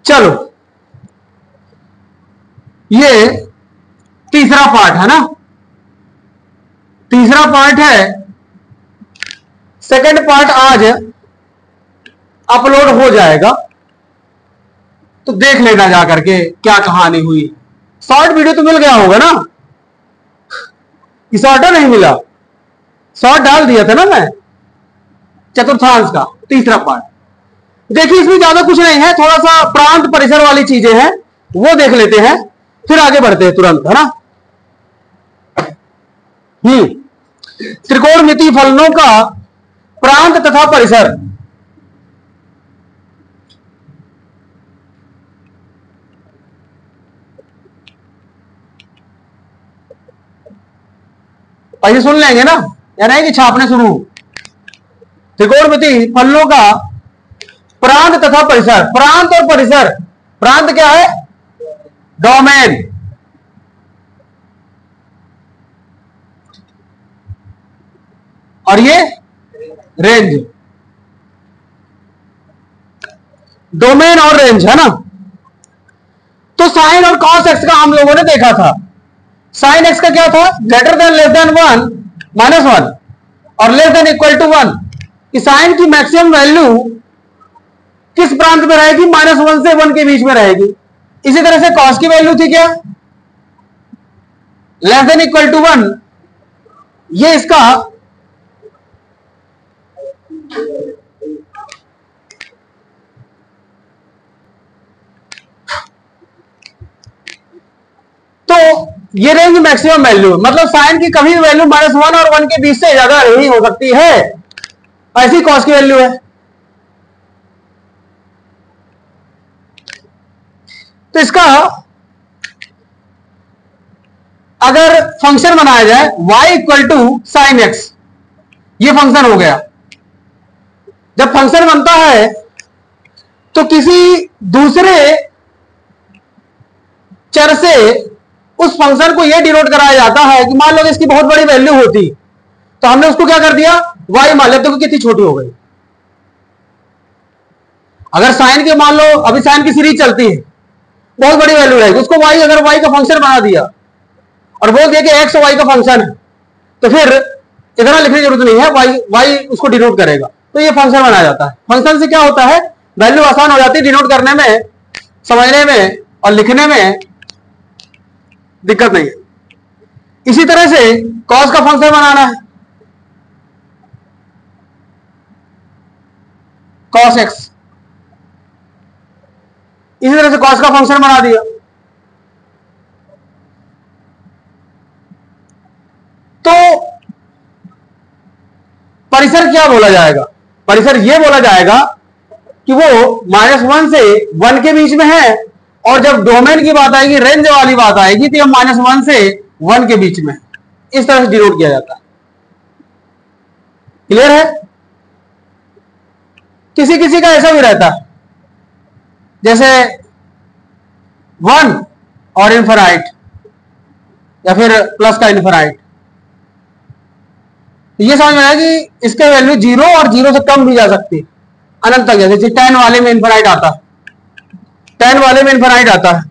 चलो ये तीसरा पार्ट है ना, तीसरा पार्ट है। सेकंड पार्ट आज अपलोड हो जाएगा, तो देख लेना जा करके क्या कहानी हुई। शॉर्ट वीडियो तो मिल गया होगा ना, शॉर्ट नहीं मिला, शॉर्ट डाल दिया था ना मैं, चतुर्थांश का तीसरा पार्ट। देखिए इसमें ज्यादा कुछ नहीं है, थोड़ा सा प्रांत परिसर वाली चीजें हैं वो देख लेते हैं, फिर आगे बढ़ते हैं तुरंत, है ना। त्रिकोणमितीय फलनों का प्रांत तथा परिसर। पहले सुन लेंगे ना, या नहीं कि छापने शुरू। त्रिकोणमितीय फलनों का प्रांत तथा परिसर। प्रांत और परिसर, प्रांत क्या है? डोमेन, और ये रेंज। डोमेन और रेंज है ना। तो साइन और कॉस एक्स का हम लोगों ने देखा था। साइन एक्स का क्या था? Greater than less than 1 minus 1 और लेस देन इक्वल टू 1 कि साइन की मैक्सिमम वैल्यू किस प्रांत में रहेगी? -1 से 1 के बीच में रहेगी। इसी तरह से कॉस की वैल्यू थी क्या? Less than equal to 1। ये इसका तो ये रेंज मैक्सिमम वैल्यू, मतलब साइन की कभी वैल्यू -1 और 1 के बीच से ज्यादा नहीं हो सकती है, ऐसी कॉस की वैल्यू है। तो इसका अगर फंक्शन बनाया जाए y equal to sine x, ये फंक्शन हो गया। जब फंक्शन बनता है तो किसी दूसरे चर से उस फंक्शन को यह डिनोट कराया जाता है कि मान लो कि इसकी बहुत बड़ी वैल्यू होती तो हमने उसको क्या कर दिया? y मान लेते कि कितनी छोटी हो गई। अगर साइन के मान लो अभी साइन की सीरीज चलती है, बहुत बड़ी वैल्यू रहेगी, उसको y अगर y का फंक्शन बना दिया और बोल दिया कि x y का फंक्शन है, तो फिर इतना लिखने की जरूरत नहीं है, y उसको डिनोट करेगा, तो ये फंक्शन बनाया जाता है। फंक्शन से क्या होता है? वैल्यू आसान हो जाती है, डिनोट करने में, समझने में और लिखने में दिक्कत नहीं है। इसी तरह से कॉस का फंक्शन बनाना है, कॉस एक्स, इसी तरह से कॉस का फंक्शन बना दिया। तो परिसर क्या बोला जाएगा? परिसर यह बोला जाएगा कि वो -1 से 1 के बीच में है, और जब डोमेन की बात आएगी, रेंज वाली बात आएगी, तो ये -1 से 1 के बीच में, इस तरह से डिनोट किया जाता है। क्लियर है? किसी किसी का ऐसा भी रहता है, जैसे 1 और इनफिनाइट, या फिर प्लस का इनफिनाइट। ये समझ में आया कि इसका वैल्यू 0 और 0 से कम भी जा सकती है, अनंत तक। जैसे 10 वाले में इनफिनाइट आता है, 10 वाले में इनफिनाइट आता है।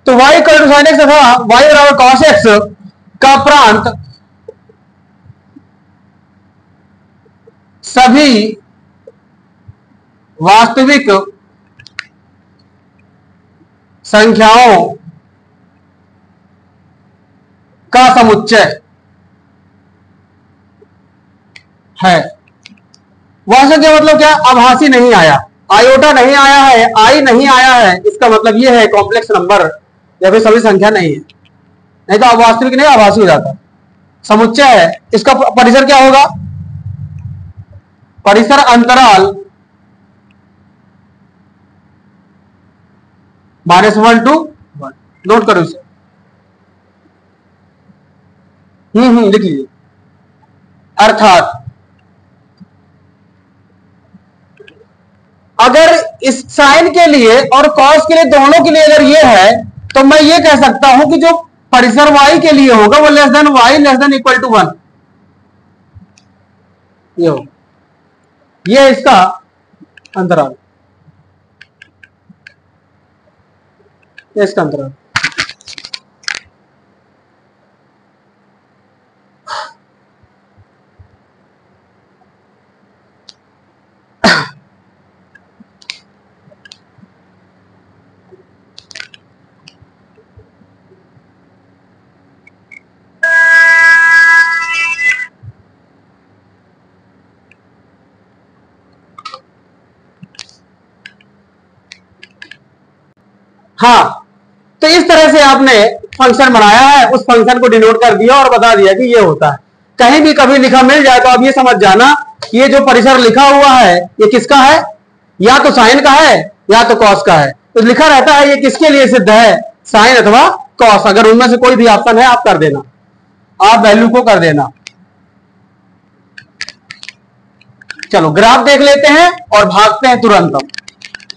तो y equal to sine x तथा y बराबर कॉस एक्स का प्रांत सभी वास्तविक संख्याओं का समुच्चय है। वह संख्या मतलब क्या? आभासी नहीं आया, आयोटा नहीं आया है, आई नहीं आया है, इसका मतलब यह है कॉम्प्लेक्स नंबर या फिर सभी संख्या नहीं है। नहीं तो वास्तविक नहीं, आभासी हो जाता। समुच्चय है। इसका परिसर क्या होगा? परिसर अंतराल -1 to 1। नोट करो इसे, लिख लीजिए। अर्थात अगर इस साइन के लिए और कॉस के लिए, दोनों के लिए अगर ये है, तो मैं ये कह सकता हूं कि जो परिसर y के लिए होगा वो less than y less than equal to 1। ये हो, ये इसका अंतराल, इसका अंतराल। हाँ, तो इस तरह से आपने फंक्शन बनाया है, उस फंक्शन को डिनोट कर दिया और बता दिया कि ये होता है। कहीं भी कभी लिखा मिल जाए तो आप ये समझ जाना कि ये जो परिसर लिखा हुआ है ये किसका है, या तो साइन का है या तो कॉस का है। तो लिखा रहता है ये किसके लिए सिद्ध है, साइन अथवा कॉस। अगर उनमें से कोई भी ऑप्शन है आप कर देना, आप वैल्यू को कर देना। चलो ग्राफ देख लेते हैं और भागते हैं तुरंत।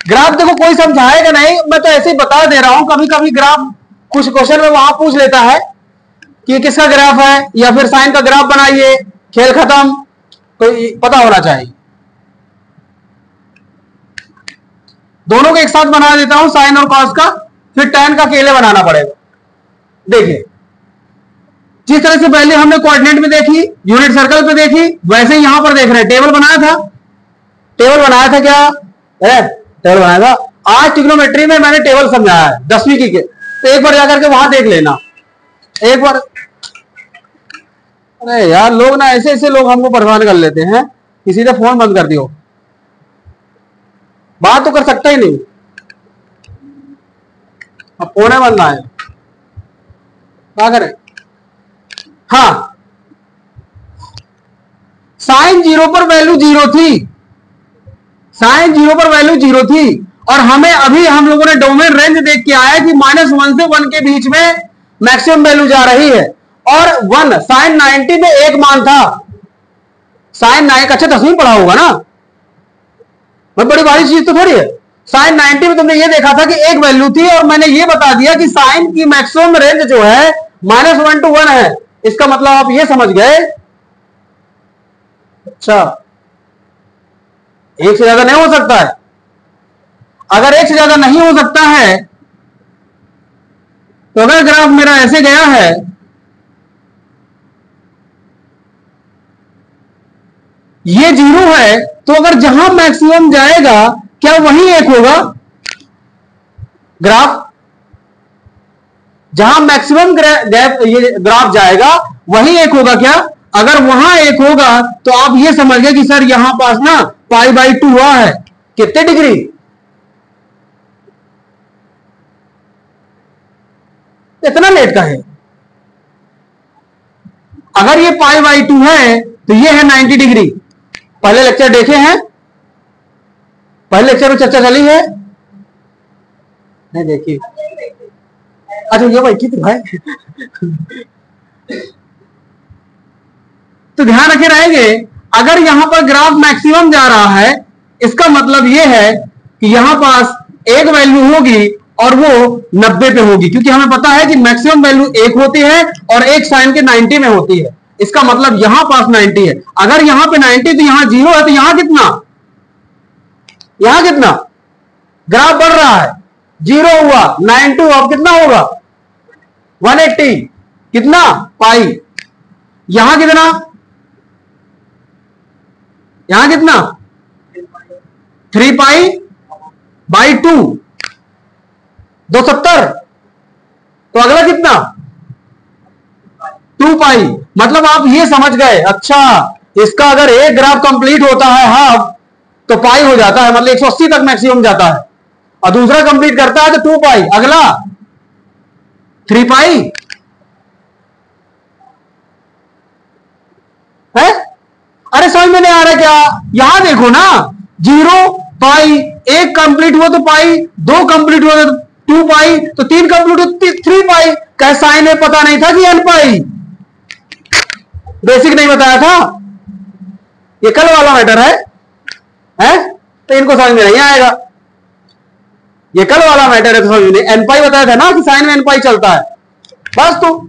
ग्राफ देखो कोई समझाएगा नहीं, मैं तो ऐसे ही बता दे रहा हूं। कभी कभी ग्राफ कुछ क्वेश्चन में वहां पूछ लेता है कि किसका ग्राफ है, या फिर साइन का ग्राफ बनाइए, खेल खत्म। तो पता होना चाहिए। दोनों को एक साथ बना देता हूं, साइन और कॉस का, फिर tan का अकेले बनाना पड़ेगा। देखिए जिस तरह से पहले हमने कोऑर्डिनेट में देखी, यूनिट सर्कल पे देखी, वैसे ही यहां पर देख रहे हैं। टेबल बनाया था, टेबल बनाया था क्या टेबल बनाया था। आज ट्रिग्नोमेट्री में मैंने टेबल समझाया है 10वीं की के, तो एक बार जाकर के वहां देख लेना एक बार। अरे यार लोग ना ऐसे ऐसे लोग हमको परेशान कर लेते हैं कि सीधे फोन बंद कर दियो, बात तो कर सकता ही नहीं। अब फोन है बंद आए, क्या करें। हाँ, साइन 0 पर वैल्यू 0 थी, साइन 0 पर वैल्यू 0 थी, और हमें अभी हम लोगों ने डोमेन रेंज देख के आया कि -1 से 1 के बीच में मैक्सिमम वैल्यू जा रही है। और 1 साइन 90 में एक मान था, साइन 9 अच्छा 10वीं पढ़ा होगा ना, मैं बड़ी भारी चीज तो थोड़ी है। साइन 90 में तुमने ये देखा था कि एक वैल्यू थी, और मैंने ये बता दिया कि साइन की मैक्सिमम रेंज जो है -1 to 1 है। इसका मतलब आप ये समझ गए। अच्छा, एक से ज्यादा नहीं हो सकता है। अगर एक से ज्यादा नहीं हो सकता है तो अगर ग्राफ मेरा ऐसे गया है, ये 0 है, तो अगर जहां मैक्सिमम जाएगा क्या वही एक होगा ग्राफ? जहां मैक्सिमम गैप ये ग्राफ जाएगा वही एक होगा क्या? अगर वहां एक होगा तो आप ये समझ गए कि सर यहां पास ना π/2 हुआ है। कितने डिग्री? इतना लेट का है। अगर ये π/2 है तो ये है 90 डिग्री। पहले लेक्चर देखे हैं, पहले लेक्चर में चर्चा चली है नहीं देखी? अच्छा ये भाई की तो है तो ध्यान रखे रहेंगे। अगर यहां पर ग्राफ मैक्सिमम जा रहा है, इसका मतलब यह है कि यहां पास एक वैल्यू होगी और वो 90 पे होगी, क्योंकि हमें पता है कि मैक्सिमम वैल्यू एक होती है और एक साइन के 90 में होती है। इसका मतलब यहां पास 90 है। अगर यहां पे 90 तो यहां 0 है, तो यहां कितना, यहां कितना ग्राफ बढ़ रहा है? 0 हुआ, 92 अब कितना होगा 180, कितना पाई। यहां कितना, यहां कितना 3π/2 270। तो अगला कितना 2π। मतलब आप ये समझ गए, अच्छा इसका अगर एक ग्राफ कंप्लीट होता है हाफ तो पाई हो जाता है, मतलब 180 तक मैक्सिमम जाता है, और दूसरा कंप्लीट करता है तो 2π, अगला 3π है। अरे समझ में नहीं आ रहा क्या? यहां देखो ना, 0π, एक कंप्लीट हुआ तो पाई, 2 कंप्लीट हुआ तो 2π, तो 3 कंप्लीट हुआ 3π। क्या साइन में पता नहीं था कि nπ? बेसिक नहीं बताया था? ये कल वाला मैटर है? तो इनको समझ में नहीं आएगा। ये कल वाला मैटर है तो समझ में नहीं। nπ बताया था ना कि साइन में nπ चलता है, बस। तो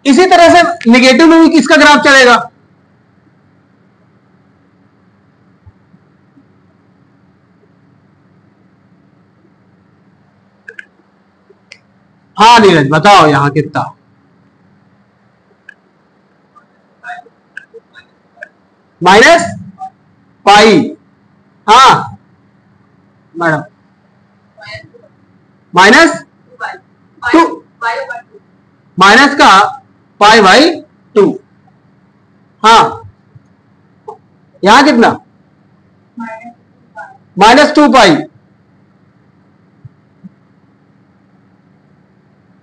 इसी तरह से निगेटिव में भी किसका ग्राफ चलेगा? हाँ नीरज बताओ यहां कितना, माइनस पाई। हाँ मैडम, माइनस टू, माइनस का पाई बाई टू। हाँ यहां कितना, माइनस टू पाई,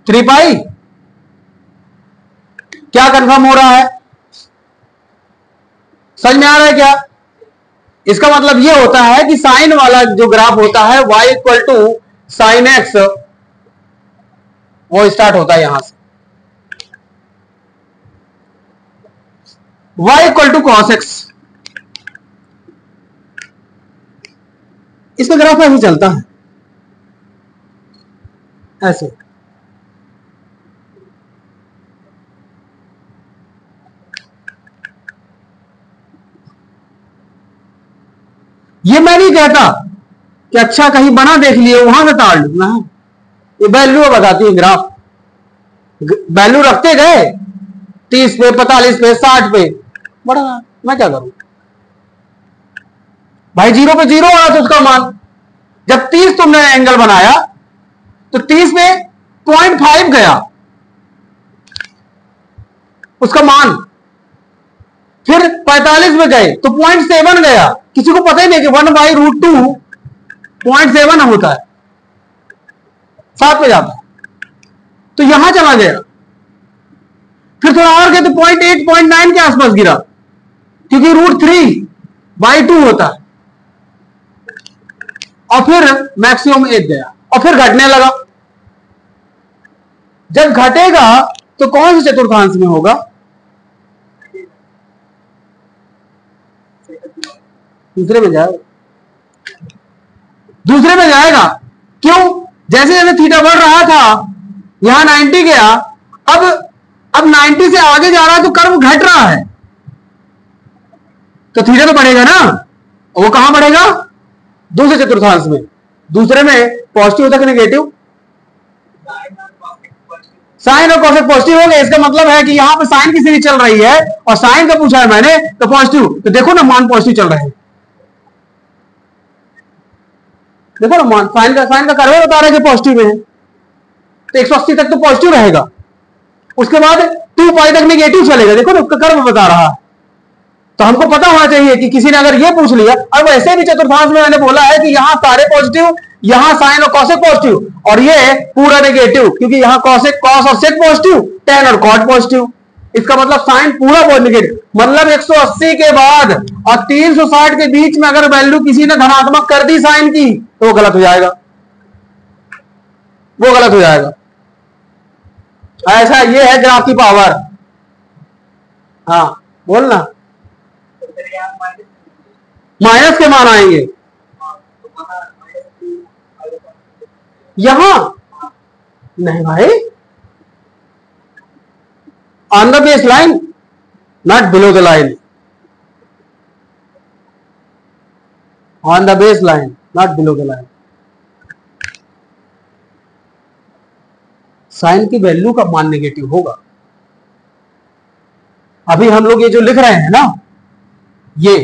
3 पाई। क्या कंफर्म हो रहा है, समझ में आ रहा है क्या? इसका मतलब यह होता है कि साइन वाला जो ग्राफ होता है y equal to sine x, वो स्टार्ट होता है यहां से, y equal to cos x. इसका ग्राफ ऐसे चलता है, ऐसे। ये मैं नहीं कहता कि अच्छा कहीं बना देख लिए वहां से ताड़ लू ना, ये वैल्यू बताती है ग्राफ। वैल्यू रखते गए 30 पे, 45 पे, 60 पे, बड़ा मैं क्या करूं भाई, 0 पे 0 आया तो उसका मान, जब 30 तुमने एंगल बनाया तो 30 पे 0.5 गया उसका मान, फिर 45 में गए तो 0.7 गया। किसी को पता ही नहीं कि 1/√2 0.7 होता है, 7 पे जाता है, तो यहां चला गया। फिर थोड़ा और गए तो 0.8 0.9 के आसपास गिरा, क्योंकि √3/2 होता है, और फिर मैक्सिमम 1 गया, और फिर घटने लगा। जब घटेगा तो कौन से चतुर्थांश में होगा, दूसरे में जाएगा, दूसरे में जाएगा। क्यों, जैसे जैसे थीटा बढ़ रहा था यहां 90 गया, अब 90 से आगे जा रहा है तो कर्व घट रहा है, तो थीटा तो बढ़ेगा ना। वो कहां बढ़ेगा, दूसरे चतुर्थांश में। दूसरे में पॉजिटिव होता है कि नेगेटिव, साइन और कॉसेक पॉजिटिव हो गए। इसका मतलब है कि यहां पे साइन की सीरीज चल रही है और साइन का पूछा है मैंने तो पॉजिटिव, तो देखो ना मान पॉजिटिव चल रहे हैं, देखो ना मान, साइन का कर्व बता रहा है कि पॉजिटिव है, तो 180 तक तो पॉजिटिव रहेगा, उसके बाद 2 पाई तक नेगेटिव चलेगा, देखो ना कर्व बता रहा है। तो हमको पता होना चाहिए कि किसी ने अगर ये पूछ लिया, और वैसे भी चतुर्थांश में मैंने बोला है कि यहां सारे पॉजिटिव, यहां साइन और कॉसेक पॉजिटिव, और ये पूरा नेगेटिव, क्योंकि यहां कॉसेक कॉस और सेक पॉजिटिव, टेन और कॉट पॉजिटिव। इसका मतलब साइन पूरा नेगेटिव, मतलब 180 के बाद और 360 के बीच में अगर वैल्यू किसी ने धनात्मक कर दी साइन की तो वो गलत हो जाएगा, वो गलत हो जाएगा। ऐसा ये है ग्राफ की पावर। हाँ बोलना, माइनस के मान आएंगे यहां, नहीं भाई, on the base line, not below the line, on the base line not below the line. Sine की वैल्यू का मान नेगेटिव होगा। अभी हम लोग ये जो लिख रहे हैं ना, ये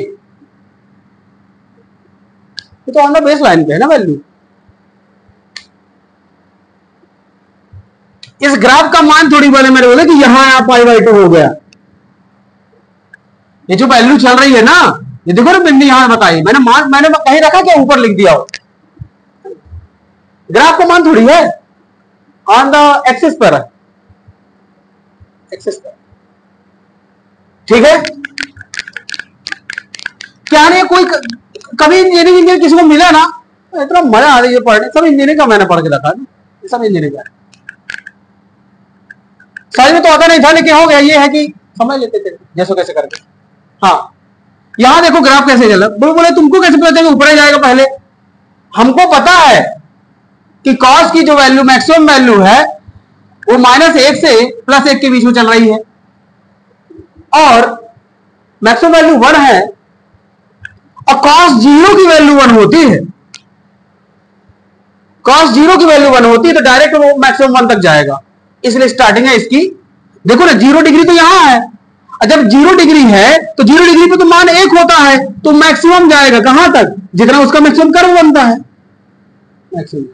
तो ऑन द बेस लाइन पे है ना वैल्यू। इस ग्राफ का मान थोड़ी बड़े मेरे बोले कि यहां π/2 हो गया, ये जो वैल्यू चल रही है ना, ये देखो ना बिंदी यहां बताई मैंने, मान मैंने कहीं रखा क्या, ऊपर लिख दिया हो, ग्राफ का मान थोड़ी है, ऑन द एक्सिस पर है, एक्सिस पर, ठीक है। क्या नहीं, कोई कभी इंजीनियरिंग किसी को मिला ना, इतना मजा आ रही है पढ़ने, सब इंजीनियरिंग का मैंने पढ़ के रखा ना, सब इंजीनियरिंग का, समझ में तो आता नहीं था, लेकिन हो गया, ये है कि समझ लेते थे जैसो कैसे करके। हाँ यहां देखो ग्राफ कैसे चला, बोले तुमको कैसे पता चलेगा, ऊपर ही जाएगा पहले। हमको पता है कि कॉस की जो वैल्यू मैक्सिमम वैल्यू है वो -1 से +1 के बीच में चल रही है, और मैक्सिमम वैल्यू 1 है, और कॉस 0 की वैल्यू 1 होती है, कॉस जीरो की वैल्यू 1 होती है तो डायरेक्ट वो मैक्सिमम 1 तक जाएगा, इसलिए स्टार्टिंग है इसकी। देखो ना 0 डिग्री तो यहां है, जब 0 डिग्री है तो 0 डिग्री पे तो मान 1 होता है, तो मैक्सिमम जाएगा कहां तक, जितना उसका मैक्सिमम कर्व बनता है, मैक्सिमम,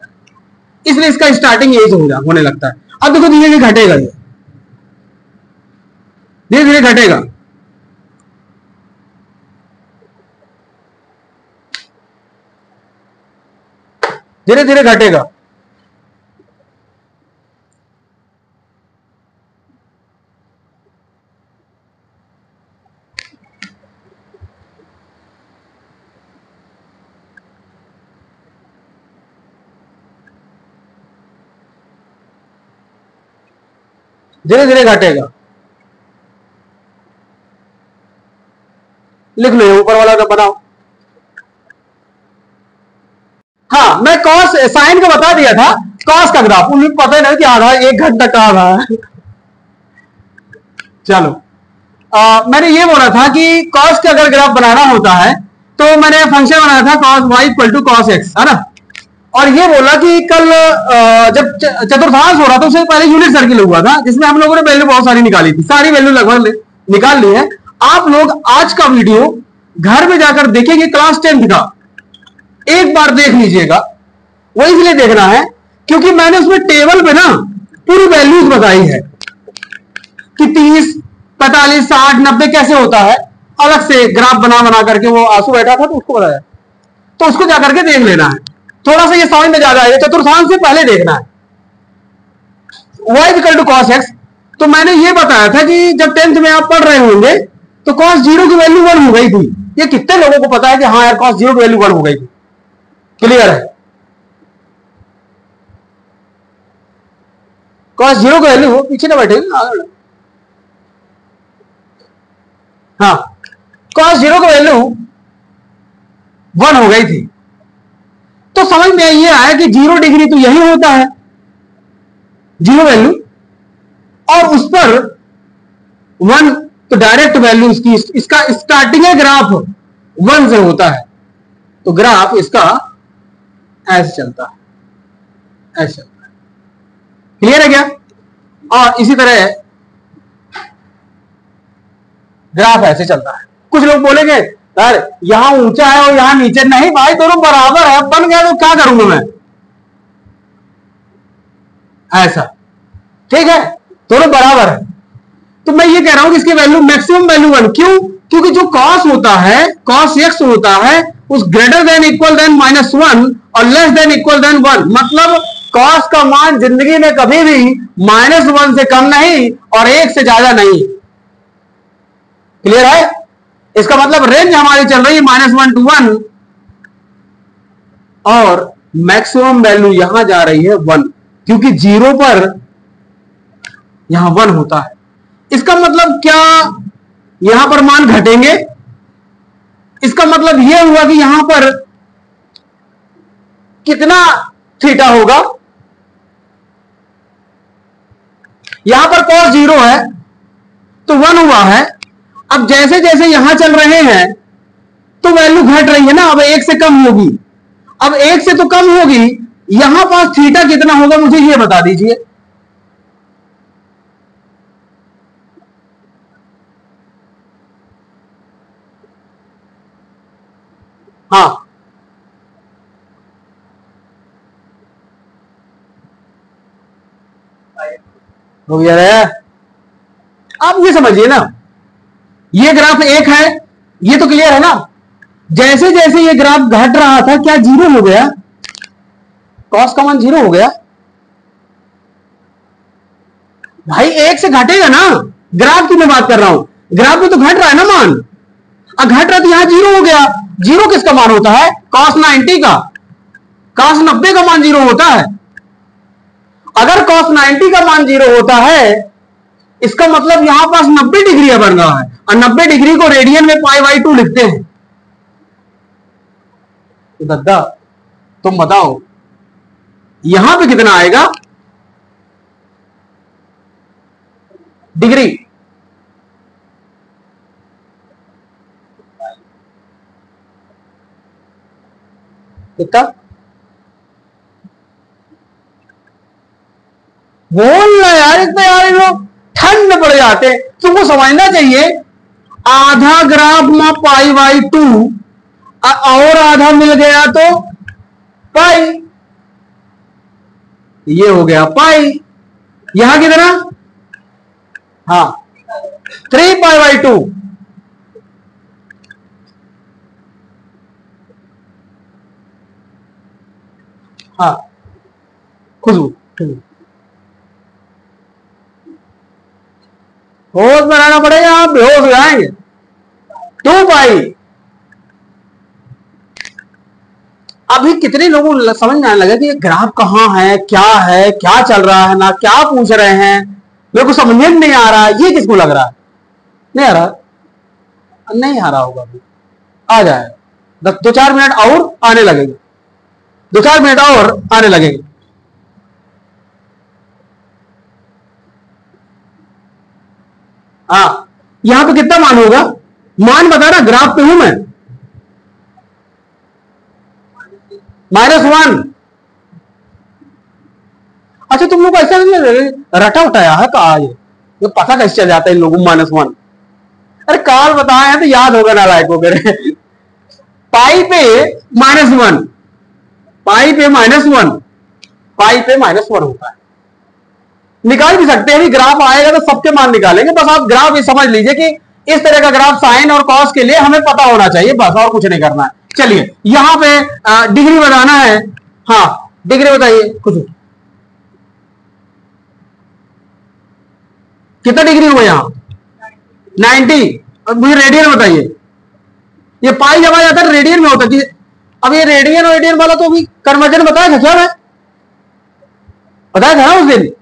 इसलिए इसका स्टार्टिंग यही से होने लगता है। अब देखो धीरे धीरे घटेगा, ये धीरे धीरे घटेगा, धीरे धीरे घटेगा। धीरे धीरे घटेगा, लिख लो ऊपर वाला ना बनाओ। हाँ मैं कॉस साइन का बता दिया था, कॉस का ग्राफ उन्हें पता ही नहीं कि आधा 1 घंटा का आधा है। चलो मैंने ये बोला था कि कॉस का अगर ग्राफ बनाना होता है तो मैंने फंक्शन बनाया था cos y equal to cos x, है ना। और ये बोला कि कल जब चतुर्थांश हो रहा था उससे पहले यूनिट सर्किल हुआ था जिसमें हम लोगों ने वैल्यू बहुत सारी निकाली थी, सारी वैल्यू लगभग निकाल ली है। आप लोग आज का वीडियो घर में जाकर देखेंगे, क्लास 10th का एक बार देख लीजिएगा। वो इसलिए देखना है क्योंकि मैंने उसमें टेबल पे ना पूरी वैल्यूज बताई है कि 30, 45, 60, 90 कैसे होता है, अलग से ग्राफ बना बना करके वो आंसू बैठा था तो उसको बताया, तो उसको जाकर के देख लेना है, थोड़ा सा ये समझ में ज्यादा आएगा। चतुर्थांश से पहले देखना है y equal to cos x. तो मैंने ये बताया था कि जब 10th में आप पढ़ रहे होंगे तो कॉस जीरो की वैल्यू 1 हो गई थी। ये कितने लोगों को पता है कि हाँ यार कॉस जीरो की वैल्यू 1 हो गई थी, क्लियर है। कॉस जीरो की वैल्यू पीछे ना बैठे, हाँ कॉस जीरो की वैल्यू 1 हो गई थी। तो समझ में ये आया कि 0 डिग्री तो यही होता है, जीरो वैल्यू, और उस पर 1 तो डायरेक्ट वैल्यू इसकी, इसका स्टार्टिंग है ग्राफ 1 से होता है, तो ग्राफ इसका ऐसे चलता है, ऐसे चलता है, क्लियर है क्या। और इसी तरह ग्राफ ऐसे चलता है। कुछ लोग बोलेंगे यार यहां ऊंचा है और यहां नीचे, नहीं भाई दोनों बराबर है, बन गया तो क्या करूंगा मैं, ऐसा, ठीक है, दोनों बराबर है। तो मैं ये कह रहा हूं कि इसकी वैल्यू मैक्सिमम वैल्यू 1, क्यों, क्योंकि जो कॉस होता है, कॉस एक्स होता है उस ग्रेटर देन इक्वल देन -1 और लेस देन इक्वल देन 1, मतलब कॉस का मान जिंदगी में कभी भी -1 से कम नहीं और 1 से ज्यादा नहीं, क्लियर है। इसका मतलब रेंज हमारी चल रही है -1 to 1 और मैक्सिमम वैल्यू यहां जा रही है 1, क्योंकि 0 पर यहां 1 होता है। इसका मतलब क्या, यहां पर मान घटेंगे, इसका मतलब यह हुआ कि यहां पर कितना थीटा होगा, यहां पर cos 0 है तो 1 हुआ है। अब जैसे जैसे यहां चल रहे हैं तो वैल्यू घट रही है ना, अब 1 से कम होगी, अब 1 से तो कम होगी, यहां पास थीटा कितना होगा मुझे यह बता दीजिए। हाँ हो गया है। आप ये समझिए ना, ये ग्राफ 1 है, ये तो क्लियर है ना। जैसे जैसे ये ग्राफ घट रहा था क्या 0 हो गया, कॉस का मान 0 हो गया, भाई 1 से घटेगा ना, ग्राफ की मैं बात कर रहा हूं, ग्राफ में तो घट रहा है ना मान, अब घट रहा तो यहां 0 हो गया। 0 किसका मान होता है, cos 90 का, cos 90 का मान 0 होता है। अगर cos 90 का मान 0 होता है इसका मतलब यहां पास 90 डिग्री बन रहा है, और 90 डिग्री को रेडियन में π/2 लिखते हैं। तो दद्दा तुम बताओ यहां पे कितना आएगा डिग्री, कितना बोलना यार, इतना यार इन लोग ठंड पड़ जाते हैं। तुमको समझना चाहिए, आधा ग्राफ में π/2 और आधा मिल गया तो पाई, ये हो गया पाई। यहां कितना, हाँ 3π/2। हाँ खुशबू होश बनाना पड़ेगा, आप बेहोश हो जाएंगे। 2π। अभी कितने लोगों को समझ में आने लगा कि ये ग्राफ कहाँ है, क्या चल रहा है, ना क्या पूछ रहे हैं, मेरे को समझ में नहीं आ रहा। ये किसको लग रहा है नहीं आ रहा, नहीं आ रहा होगा, अभी आ जाए 2-4 मिनट और आने लगेंगे, 2-4 मिनट और आने लगेंगे। हाँ यहां पे कितना मान होगा, मान बता रहा, ग्राफ पे हूं मैं, -1। अच्छा तुम लोग ऐसा रटा उठाया है तो आज ये पता कैसे चल जाता है इन लोगों को -1। अरे काल बताए हैं तो याद होगा ना लायक वगैरह। पाई पे -1, पाई पे -1, पाई पे -1 होता है। निकाल भी सकते हैं, ग्राफ आएगा तो सबके मान निकालेंगे। बस आप ग्राफ ये समझ लीजिए कि इस तरह का ग्राफ साइन और कॉस के लिए हमें पता होना चाहिए, बस और कुछ नहीं करना है। चलिए यहां पे डिग्री बताना है। हाँ डिग्री बताइए कुछ, कितना डिग्री हुआ यहाँ 90। अब मुझे रेडियन बताइए, ये पाई जब आ जाता है रेडियन में होता है। अब ये रेडियन और रेडियन वाला तो अभी कन्वर्जन बताया था क्या, मैं बताया था ना उस दिन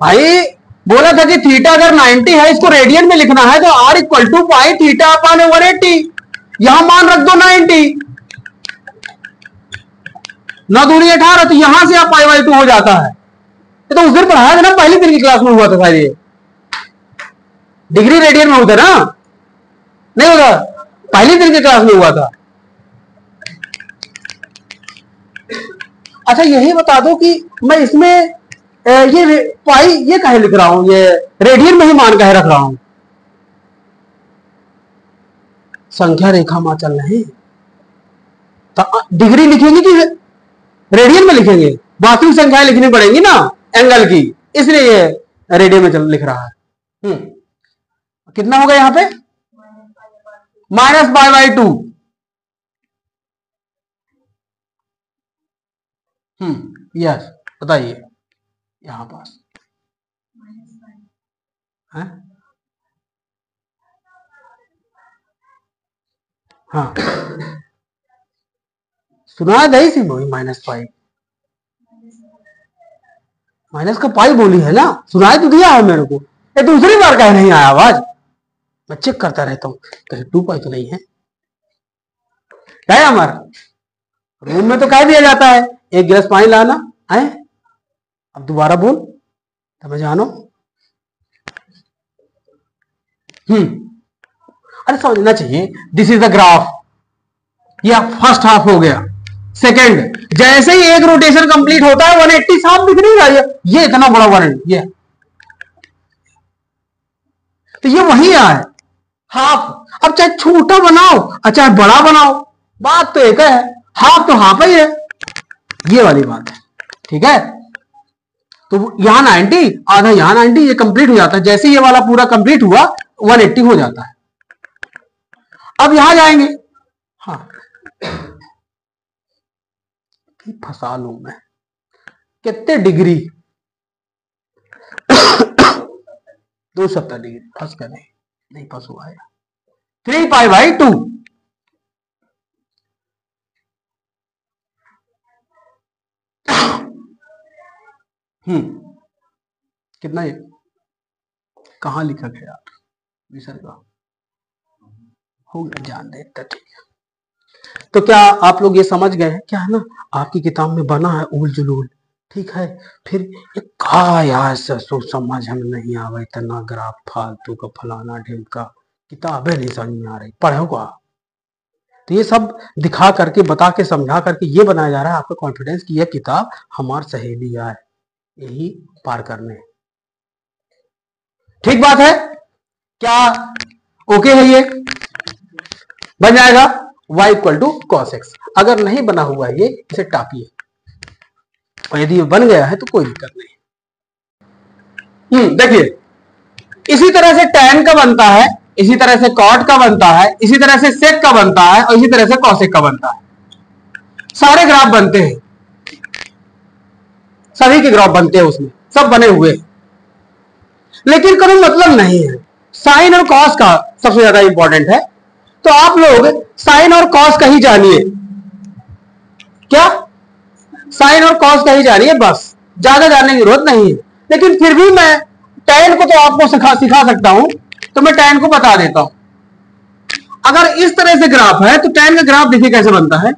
भाई, बोला था कि थीटा अगर 90 है, इसको रेडियन में लिखना है तो r = पाई थीटा अपान 180। यहां मान रख दो 90, 9 दूनी 18, तो यहां से आप π/2 हो जाता है। तो उस दिन पढ़ाया था ना, पहली दिन की क्लास में हुआ था शायद, ये डिग्री रेडियन में होता ना, नहीं होता, पहली दिन की क्लास में हुआ था। अच्छा यही बता दो कि मैं इसमें ये पाई ये कहे लिख रहा हूं, ये रेडियन में ही मान कहे रख रहा हूं। संख्या रेखा में चल रहे हैं तो डिग्री लिखेंगे कि रेडियन में लिखेंगे, वास्तविक संख्याएं लिखनी पड़ेंगी ना एंगल की, इसलिए ये रेडियन में चल लिख रहा है। कितना होगा यहां पे -π/2। यस बताइए, यहां पास है, हाँ सुना दही सी बोली -π, माइनस का पाई बोली है ना, सुनाई तो दिया है मेरे को, ये दूसरी बार कहीं नहीं आया आवाज, मैं चेक करता रहता हूं कहीं 2π तो नहीं है। क्या है हमारा रूम में तो कह दिया जाता है 1 गिलास पानी लाना है, अब दोबारा बोल तब मैं जानो। अरे समझना चाहिए, दिस इज द ग्राफ, ये फर्स्ट हाफ हो गया। सेकंड, जैसे ही एक रोटेशन कंप्लीट होता है 180 साफ दिख नहीं रहा, ये इतना बड़ा 180, ये तो ये वही है हाफ। अब चाहे छोटा बनाओ और चाहे बड़ा बनाओ, बात तो एक है, हाफ तो हाफ ही है, ये वाली बात है, ठीक है। तो यहां 90, आधा यहां 90, ये कंप्लीट हो जाता है। जैसे ये वाला पूरा कंप्लीट हुआ 180 हो जाता है। अब यहां जाएंगे, हाँ फंसा लू मैं, कितने डिग्री 270 डिग्री, फंस कर नहीं फंस हुआ है। 3π/2 कितना, ये कहां लिखा गया यार, विसर का हो गया, जान दे इतना, ठीक है। तो क्या आप लोग ये समझ गए हैं, क्या है ना आपकी किताब में बना है उल जुलूल, ठीक है। फिर ये का यार सोच समझ हम नहीं आवा, इतना ग्राफ फालतू का फलाना ढिमका, किताबें नहीं समझ में आ रही, पढ़ोगा तो ये सब दिखा करके, बता के, समझा करके ये बनाया जा रहा है आपका कॉन्फिडेंस कि यह किताब हमार सहेली है। यही पार करने। ठीक बात है क्या? ओके है, ये बन जाएगा y equal to cos x. अगर नहीं बना हुआ है ये, इसे टापिए, और यदि ये बन गया है तो कोई दिक्कत नहीं। देखिए, इसी तरह से tan का बनता है, इसी तरह से cot का बनता है, इसी तरह से sec का बनता है, और इसी तरह से cosec का बनता है। सारे ग्राफ बनते हैं, सभी के ग्राफ बनते हैं, उसमें सब बने हुए, लेकिन कोई मतलब नहीं है। साइन और कॉस का सबसे ज्यादा इंपॉर्टेंट है, तो आप लोग साइन और कॉस का ही जानिए। क्या? साइन और कॉस का ही जानिए, बस ज्यादा जानने की जरूरत नहीं है। लेकिन फिर भी मैं tan को तो आपको सिखा सकता हूं, तो मैं tan को बता देता हूं। अगर इस तरह से ग्राफ है तो tan का ग्राफ देखिए कैसे बनता है।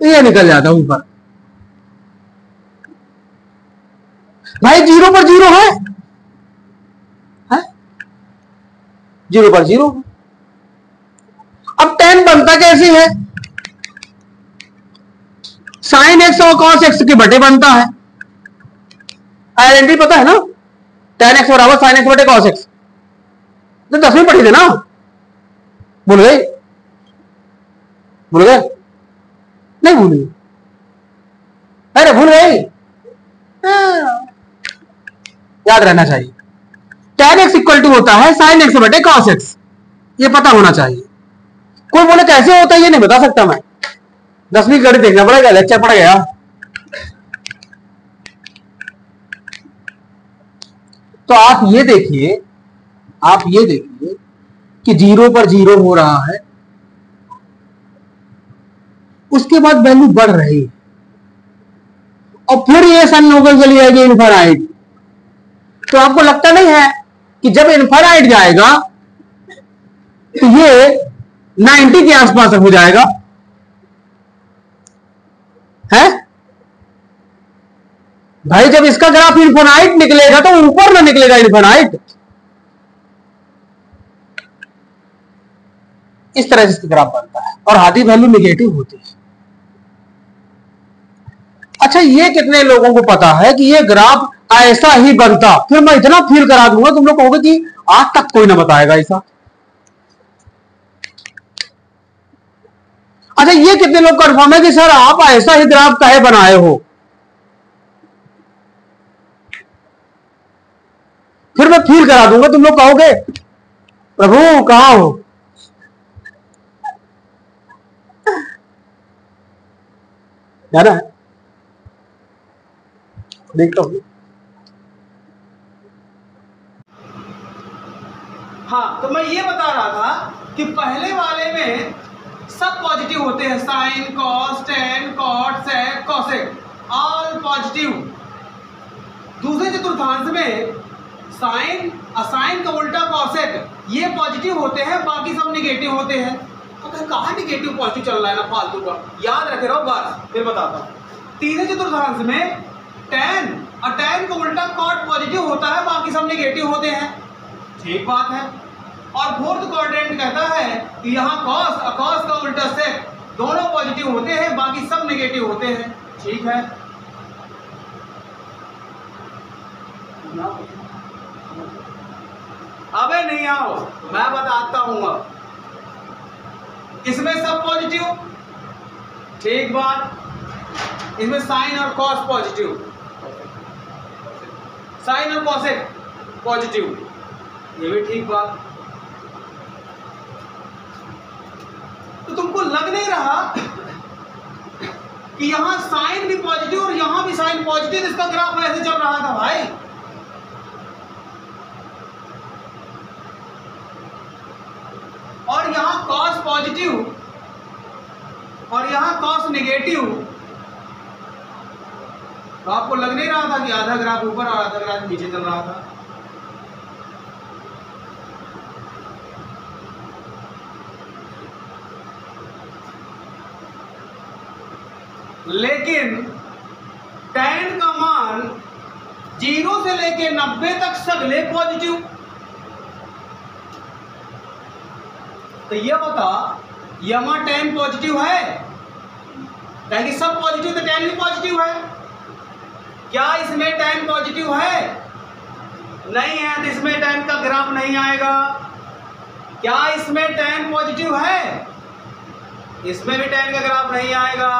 ये निकल जाता है ऊपर, भाई 0 पर 0 है, जीरो पर जीरो। अब tan बनता कैसे है? साइन एक्स और कॉस एक्स के बटे बनता है। आइडेंटिटी पता है ना, tan एक्स बराबर साइन एक्स बटे कॉस एक्स, तो 10वीं पढ़ी थे ना, भूल गए? भूल गए? नहीं भूली? अरे भूल गए, याद रहना चाहिए। tan एक्स इक्वल टू होता है साइन एक्स बटे कॉस एक्स, ये पता होना चाहिए। कोई बोले कैसे होता है, ये नहीं बता सकता मैं, 10वीं गणित देखना पड़ेगा, लेक्चर पड़ गया। तो आप ये देखिए, आप ये देखिए कि 0 पर 0 हो रहा है, उसके बाद वैल्यू बढ़ रही है, और फिर ये सन होकर चली जाएगी इनफाइनाइट। तो आपको लगता नहीं है कि जब इनफाइनाइट जाएगा तो ये 90 के आसपास हो जाएगा, है भाई? जब इसका ग्राफ इनफाइनाइट निकलेगा तो ऊपर ना निकलेगा इनफाइनाइट, इस तरह से ग्राफ बनता है, और आधी वैल्यू निगेटिव होती है। अच्छा, ये कितने लोगों को पता है कि ये ग्राफ ऐसा ही बनता? फिर मैं इतना फील करा दूंगा, तुम लोग कहोगे कि आज तक कोई ना बताएगा ऐसा। अच्छा, ये कितने लोग कंफर्म है कि सर आप ऐसा ही ग्राफ काहे बनाए हो? फिर मैं फील करा दूंगा, तुम लोग कहोगे प्रभु कहां हो? है ना? देखता हूं। हाँ, तो मैं ये बता रहा था कि पहले वाले में सब पॉजिटिव होते हैं, साइन, कॉस, टेन, कॉट, सेक, कॉसेक, ऑल पॉजिटिव। दूसरे चतुर्थांश में साइन, असाइन का उल्टा कॉसेक, ये पॉजिटिव होते हैं, बाकी सब निगेटिव होते हैं। तो कहाँ निगेटिव पॉजिटिव चल रहा है ना फालतू का, याद रखे रहो बस, फिर बताता हूँ। तीसरे चतुर्थांश में टेन, और टेन का उल्टा कॉट पॉजिटिव होता है, बाकी सब निगेटिव होते हैं। ठीक बात है। और फोर्थ क्वाड्रेंट कहता है कि यहाँ कॉस और कॉस का उल्टा सेक, दोनों पॉजिटिव होते हैं, बाकी सब नेगेटिव होते हैं। ठीक है, अबे नहीं आओ, मैं बताता हूँ। अब इसमें सब पॉजिटिव, ठीक बात। इसमें साइन और कॉस पॉजिटिव, साइन और कॉसेक पॉजिटिव, ये भी ठीक बात। तो तुमको लग नहीं रहा कि यहां साइन भी पॉजिटिव और यहां भी साइन पॉजिटिव, इसका ग्राफ ऐसे चल रहा था भाई? और यहां कॉस पॉजिटिव और यहां कॉस नेगेटिव, तो आपको लग नहीं रहा था कि आधा ग्राफ ऊपर और आधा ग्राफ नीचे चल रहा था? लेकिन tan का मान 0 से लेके 90 तक सगले पॉजिटिव। तो ये बता, यहां tan पॉजिटिव है? कहेंगे सब पॉजिटिव तो tan भी पॉजिटिव है। क्या इसमें tan पॉजिटिव है? नहीं है, तो इसमें tan का ग्राफ नहीं आएगा। क्या इसमें tan पॉजिटिव है? इसमें भी tan का ग्राफ नहीं आएगा।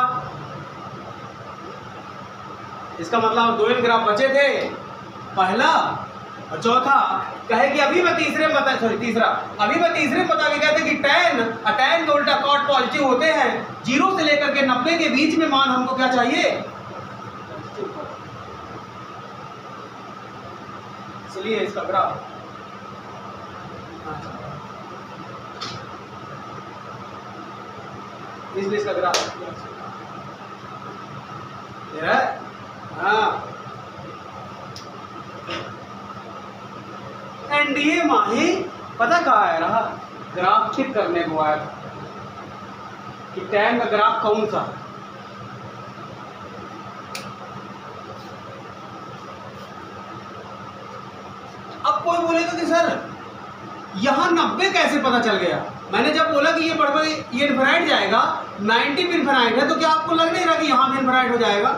इसका मतलब 2 ग्राफ बचे थे, पहला और चौथा। कहे कि अभी मैं तीसरे में बता के कहते कि tan का उल्टा cot पॉजिटिव होते हैं। 0 से लेकर के 90 के बीच में मान हमको क्या चाहिए? इसलिए इसका ग्राफ इसका ग्राफ हाँ। एनडीए माही पता कहाँ आया रहा? ग्राफ चेक करने को आया था कि tan का ग्राफ कौन सा। अब कोई बोलेगा कि सर यहां 90 कैसे पता चल गया? मैंने जब बोला कि ये इन्फिनाइट जाएगा, 90 भी इन्फिनाइट है, तो क्या आपको लग नहीं रहा कि यहां भी इन्फिनाइट हो जाएगा?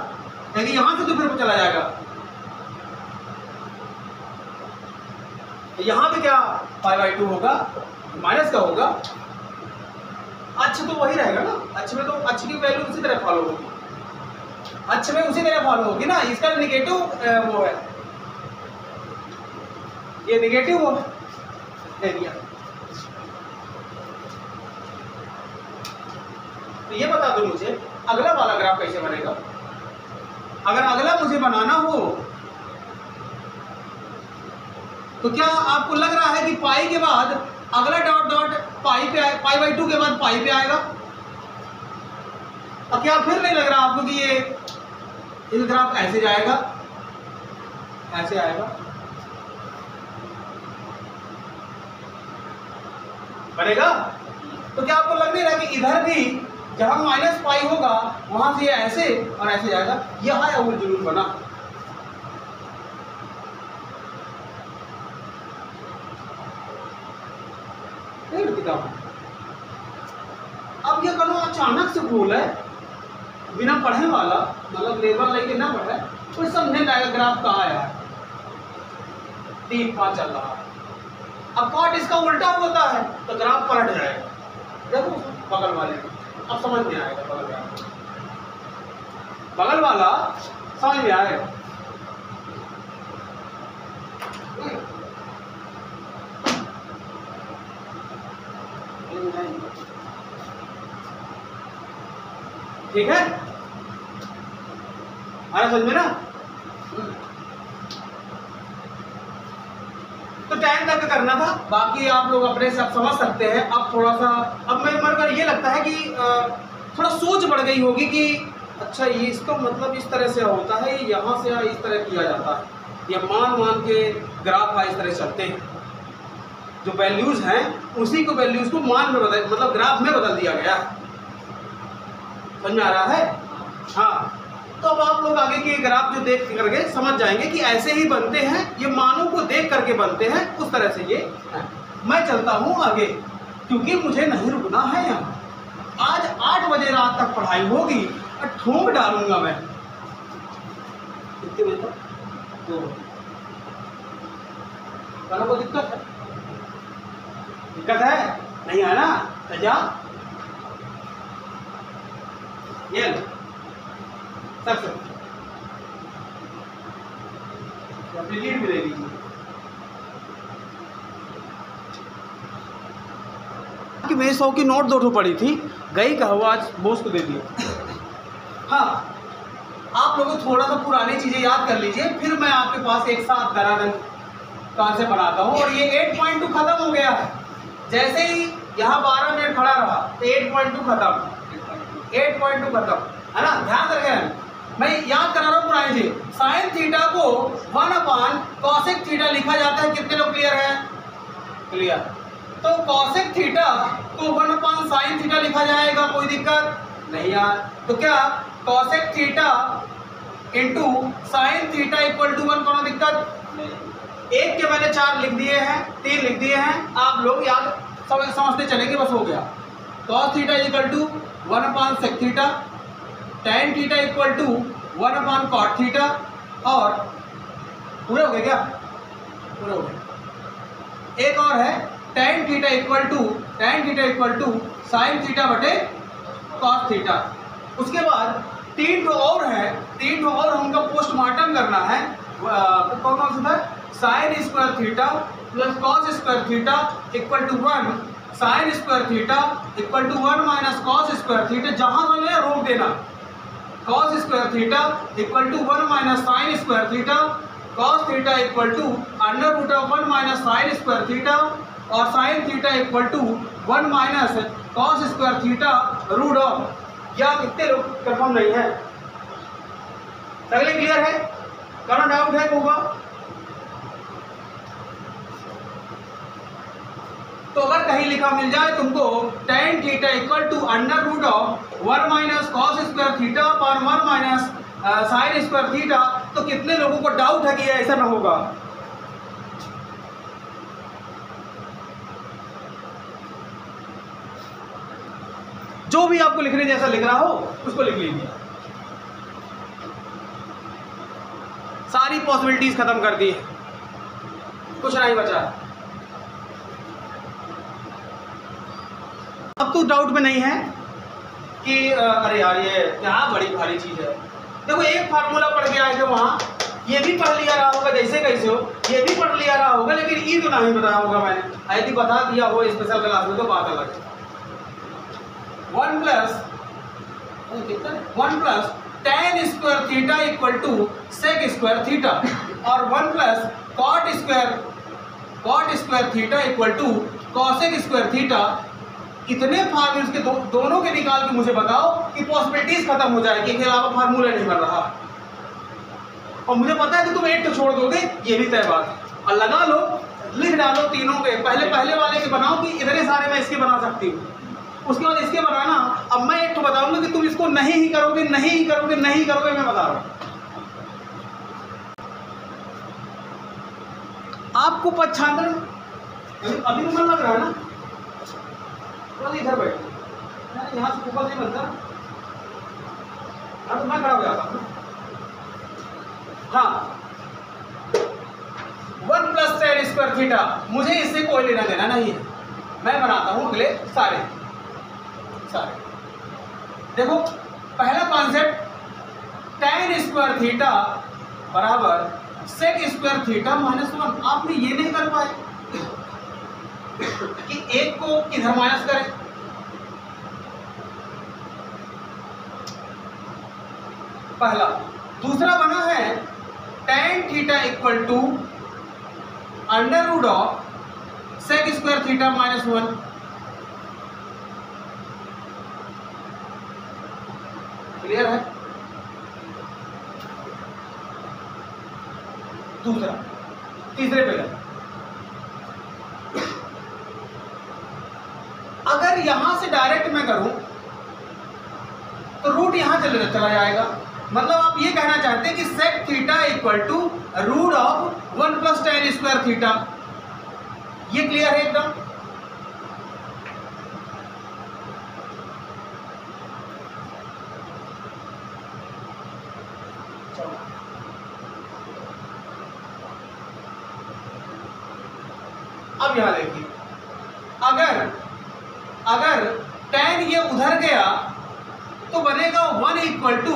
लेकिन यहां से तो फिर चला जाएगा। यहां पे क्या π/2 होगा? माइनस का होगा। अच्छा तो वही रहेगा ना, अच्छे में तो अच्छे की वैल्यू उसी तरह फॉलो होगी, अच्छे में उसी तरह फॉलो होगी ना। इसका निगेटिव वो है, ये निगेटिव वो दे दिया। तो ये बता दो मुझे अगला वाला ग्राफ कैसे बनेगा? अगर अगला मुझे बनाना हो तो क्या आपको लग रहा है कि पाई के बाद अगला डॉट डॉट पाई पे π/2 के बाद पाई पे आएगा? और क्या फिर नहीं लग रहा आपको कि ये इस ग्राफ ऐसे जाएगा, ऐसे आएगा? बनेगा? तो क्या आपको लग नहीं रहा कि इधर भी जहां -π होगा वहां से ये ऐसे और ऐसे जाएगा? यह आया वो जुलून बना। अब ये करो अचानक से भूल है, बिना पढ़े वाला, मतलब लेबर लेके ना पढ़े कोई समझने लायक ग्राफ कहाँ आया है? 3-5 चल रहा है। अब कॉट इसका उल्टा होता है तो ग्राफ पलट जाएगा। देखो बगल वाले अब समझ में आएगा, बगल वाला समझ में आएगा। ठीक है, आया समझ में ना? तो tan तक करना था, बाकी आप लोग अपने से आप समझ सकते हैं। अब थोड़ा सा अब मेरे ये लगता है कि थोड़ा सोच बढ़ गई होगी कि अच्छा ये इसका मतलब इस तरह से होता है, यहाँ से इस तरह किया जाता है, ये मान के ग्राफ इस तरह चलते हैं। जो वैल्यूज हैं उसी को वैल्यूज को मान में बदल, मतलब ग्राफ में बदल दिया गया। समझ में आ रहा है? हाँ। तो अब आप लोग आगे के ग्राफ जो देख करके समझ जाएंगे कि ऐसे ही बनते हैं, ये मानों को देख करके बनते हैं, उस तरह से ये है। मैं चलता हूँ आगे क्योंकि मुझे नहीं रुकना है यहाँ। आज 8 बजे रात तक पढ़ाई होगी और ठोंक डालूंगा मैं। कितने बजे तक? 2 बजे। को दिक्कत है? दिक्कत है? नहीं है ना? तो जा ये सब अपनी लीड भी दे दीजिए। कि मेरी 100 की नोट 2 पड़ी थी, गई का हुआ आज बोस को दे दिया। हाँ, आप लोगों थोड़ा सा पुरानी चीजें याद कर लीजिए, फिर मैं आपके पास एक साथ दरादन कहाँ से बनाता हूँ। और ये 8.2 खत्म हो गया है। जैसे ही यहाँ 12 मिनट खड़ा रहा तो 8.2 खत्म, 8.2 खत्म, है ना? ध्यान रखें, मैं याद करा रहा हूँ पुरानी चीज। साइन थीटा को 1/cosec थीटा लिखा जाता है। कितने लोग क्लियर है? क्लियर। तो cosec थीटा को 1/sin थीटा लिखा जाएगा, कोई दिक्कत नहीं यार। तो क्या cosec theta into sine theta equal to 1, कोनो दिक्कत नहीं। एक के मैंने 4 लिख दिए हैं, 3 लिख दिए हैं, आप लोग याद समझते चलेंगे, बस हो गया। cos theta equal to 1/sec theta tan theta equal to 1 cot theta, और पूरे हो गए क्या? पूरे हो गए। एक और है tan theta equal to sin theta बटे cos थीटा। उसके बाद 3 ठो और है, 3 ठो और हमको पोस्टमार्टम करना है। कौन कौन सा था? sin square theta plus cos square theta equal to 1, sin square theta equal to 1 minus cos square theta, जहां हमें रोक देना। cos square theta equal to 1 minus sin square theta, cos theta equal to under root of 1 minus sin square theta, और sin theta equal to 1 minus cos square theta root of. या कितने लोग confirm नहीं है? सगले clear है? कौन doubt है होगा? तो अगर कहीं लिखा मिल जाए तुमको tan theta equal to under root of 1 minus cos square theta और 1 माइनस sin स्क्वायर थीटा, तो कितने लोगों को डाउट है कि ये ऐसा ना होगा? जो भी आपको लिखने जैसा लिख रहा हो उसको लिख लीजिए। सारी पॉसिबिलिटीज खत्म कर दी, कुछ नहीं बचा। अब तो डाउट में नहीं है कि अरे यार ये क्या बड़ी भारी चीज है। देखो एक फार्मूला पढ़ के आए थे वहां, ये भी पढ़ लिया रहा होगा जैसे कैसे हो, ये भी पढ़ लिया रहा होगा, लेकिन ये तो नहीं बताया होगा मैंने। यदि बता दिया हो स्पेशल क्लास में तो बात अलग है। 1 plus tan square theta equal to sec square theta, और 1 plus cot square theta equal to cosec square theta. इतने फार्मूले के दोनों के निकाल के मुझे बताओ कि पॉसिबिलिटीज खत्म हो जाएगी, इसके अलावा फार्मूला नहीं बन रहा। और मुझे पता है कि तुम एक तो छोड़ दोगे, ये भी तय बात है। और लगा लो, लिख डालो तीनों के, पहले वाले के बनाओ कि इतने सारे मैं इसके बना सकती हूँ, उसके बाद इसके बनाना। अब मैं एक तो बताऊंगा कि तुम इसको नहीं ही करोगे, मैं बता रहा हूं। आपको पच्छांदर अभी तो मन लग रहा है ना, तो इधर बैठो, यहाँ से ऊपर नहीं बनता। हाँ तो मैं खड़ा हो जाता हूँ। हाँ 1 प्लस tan स्क्वायर थीटा, मुझे इससे कोई लेना देना नहीं है, मैं बनाता हूँ अगले सारे। देखो पहला कॉन्सेप्ट tan स्क्वायर थीटा बराबर sec स्क्वायर थीटा माइनस 1। आपने ये नहीं कर पाए कि एक को किधर माइनस करें। पहला। दूसरा बना है tan theta equal to under root of sec square theta minus 1। Clear है? दूसरा। तीसरे पे अगर यहां से डायरेक्ट मैं करूं तो रूट यहां चला जाएगा। मतलब आप ये कहना चाहते हैं कि sec theta equal to root of 1 plus tan square theta. ये क्लियर है एकदम? अब यहां देखिए, अगर tan ये उधर गया तो बनेगा 1 equal to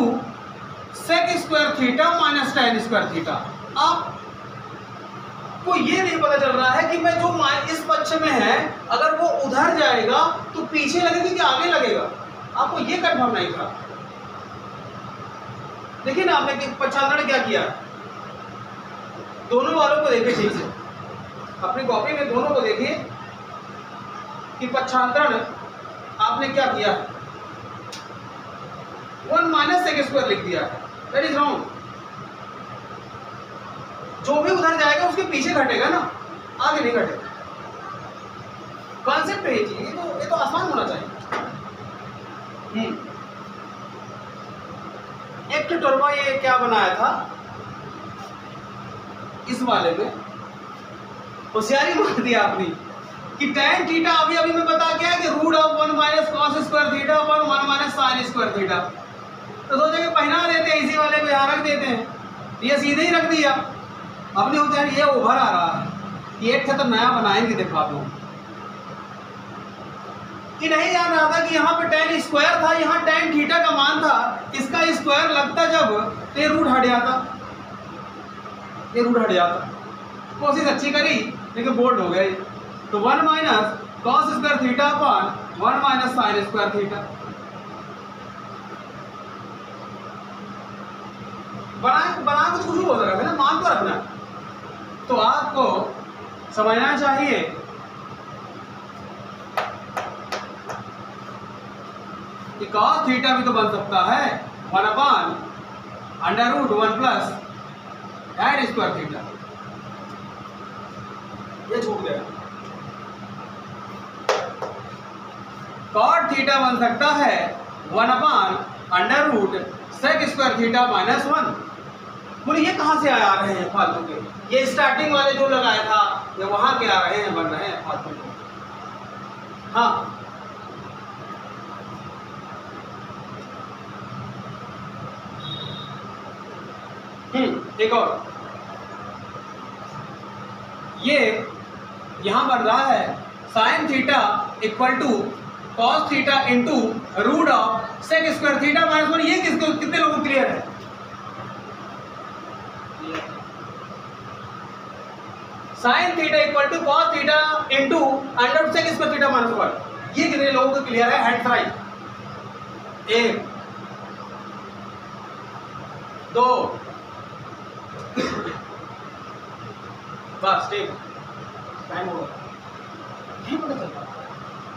sec square theta minus tan square theta. आपको ये नहीं पता चल रहा है कि मैं जो इस पक्ष में है अगर वो उधर जाएगा तो पीछे लगेगा कि आगे लगेगा। आपको ये कंफर्म नहीं था। देखिए ना आपने पक्षांतरण क्या किया, दोनों वालों को देखिए ठीक से, अपनी कॉपी में दोनों को देखिए कि पक्षांतरण आपने क्या किया, 1 माइनस sec स्क्वायर लिख दिया। That is wrong. जो भी उधर जाएगा उसके पीछे घटेगा ना, आगे नहीं घटेगा। कॉन्सेप्ट है ये तो आसान होना चाहिए। एक ट्यूटोरियल में ये क्या बनाया था इस वाले में, होशियारी मार दिया आपने कि tan थीटा अभी मैं बता क्या है कि root of 1 minus cos square theta 1 minus sin square theta. तो सोचे कि पहना देते हैं, इसी वाले को यहाँ रख देते हैं, ये सीधे ही रख दिया। अपने होते हैं ये उभर आ रहा है, ये एक तो नया बनाएंगे, दिखा दूँ कि नहीं। याद रहा था कि यहाँ पे tan स्क्वायर था, यहाँ tan थीटा का मान था, इसका स्क्वायर लगता जब तो ये रूट हट जाता, ये रूट हट जाता। कोशिश अच्छी करी लेकिन बोल्ड हो गया। तो 1 minus cos square theta upon 1 minus sign square theta. बना कुछ कुछ हो रहा है ना, मान तो रखना। तो आपको समझना चाहिए कि cos थीटा भी तो बन सकता है 1 upon under root 1 plus tan square theta. ये छूट गया। cot थीटा बन सकता है 1 upon under root sec square theta minus 1। बोले ये कहाँ से आ रहे हैं फालतू के, ये स्टार्टिंग वाले जो लगाया था ये वहां के आ रहे हैं, बन रहे हैं फालतू के। हाँ एक और, ये यहां बन रहा है sine theta equal to cos theta into root of sec square theta minus 1। ये किसको, कितने लोगों को क्लियर है? Sine theta equal to cos theta into under root sec square theta minus 1। ये कितने लोगों को क्लियर है? Hand right. 1 2 बस ठीक, टाइम हो गया। नहीं पता चलता।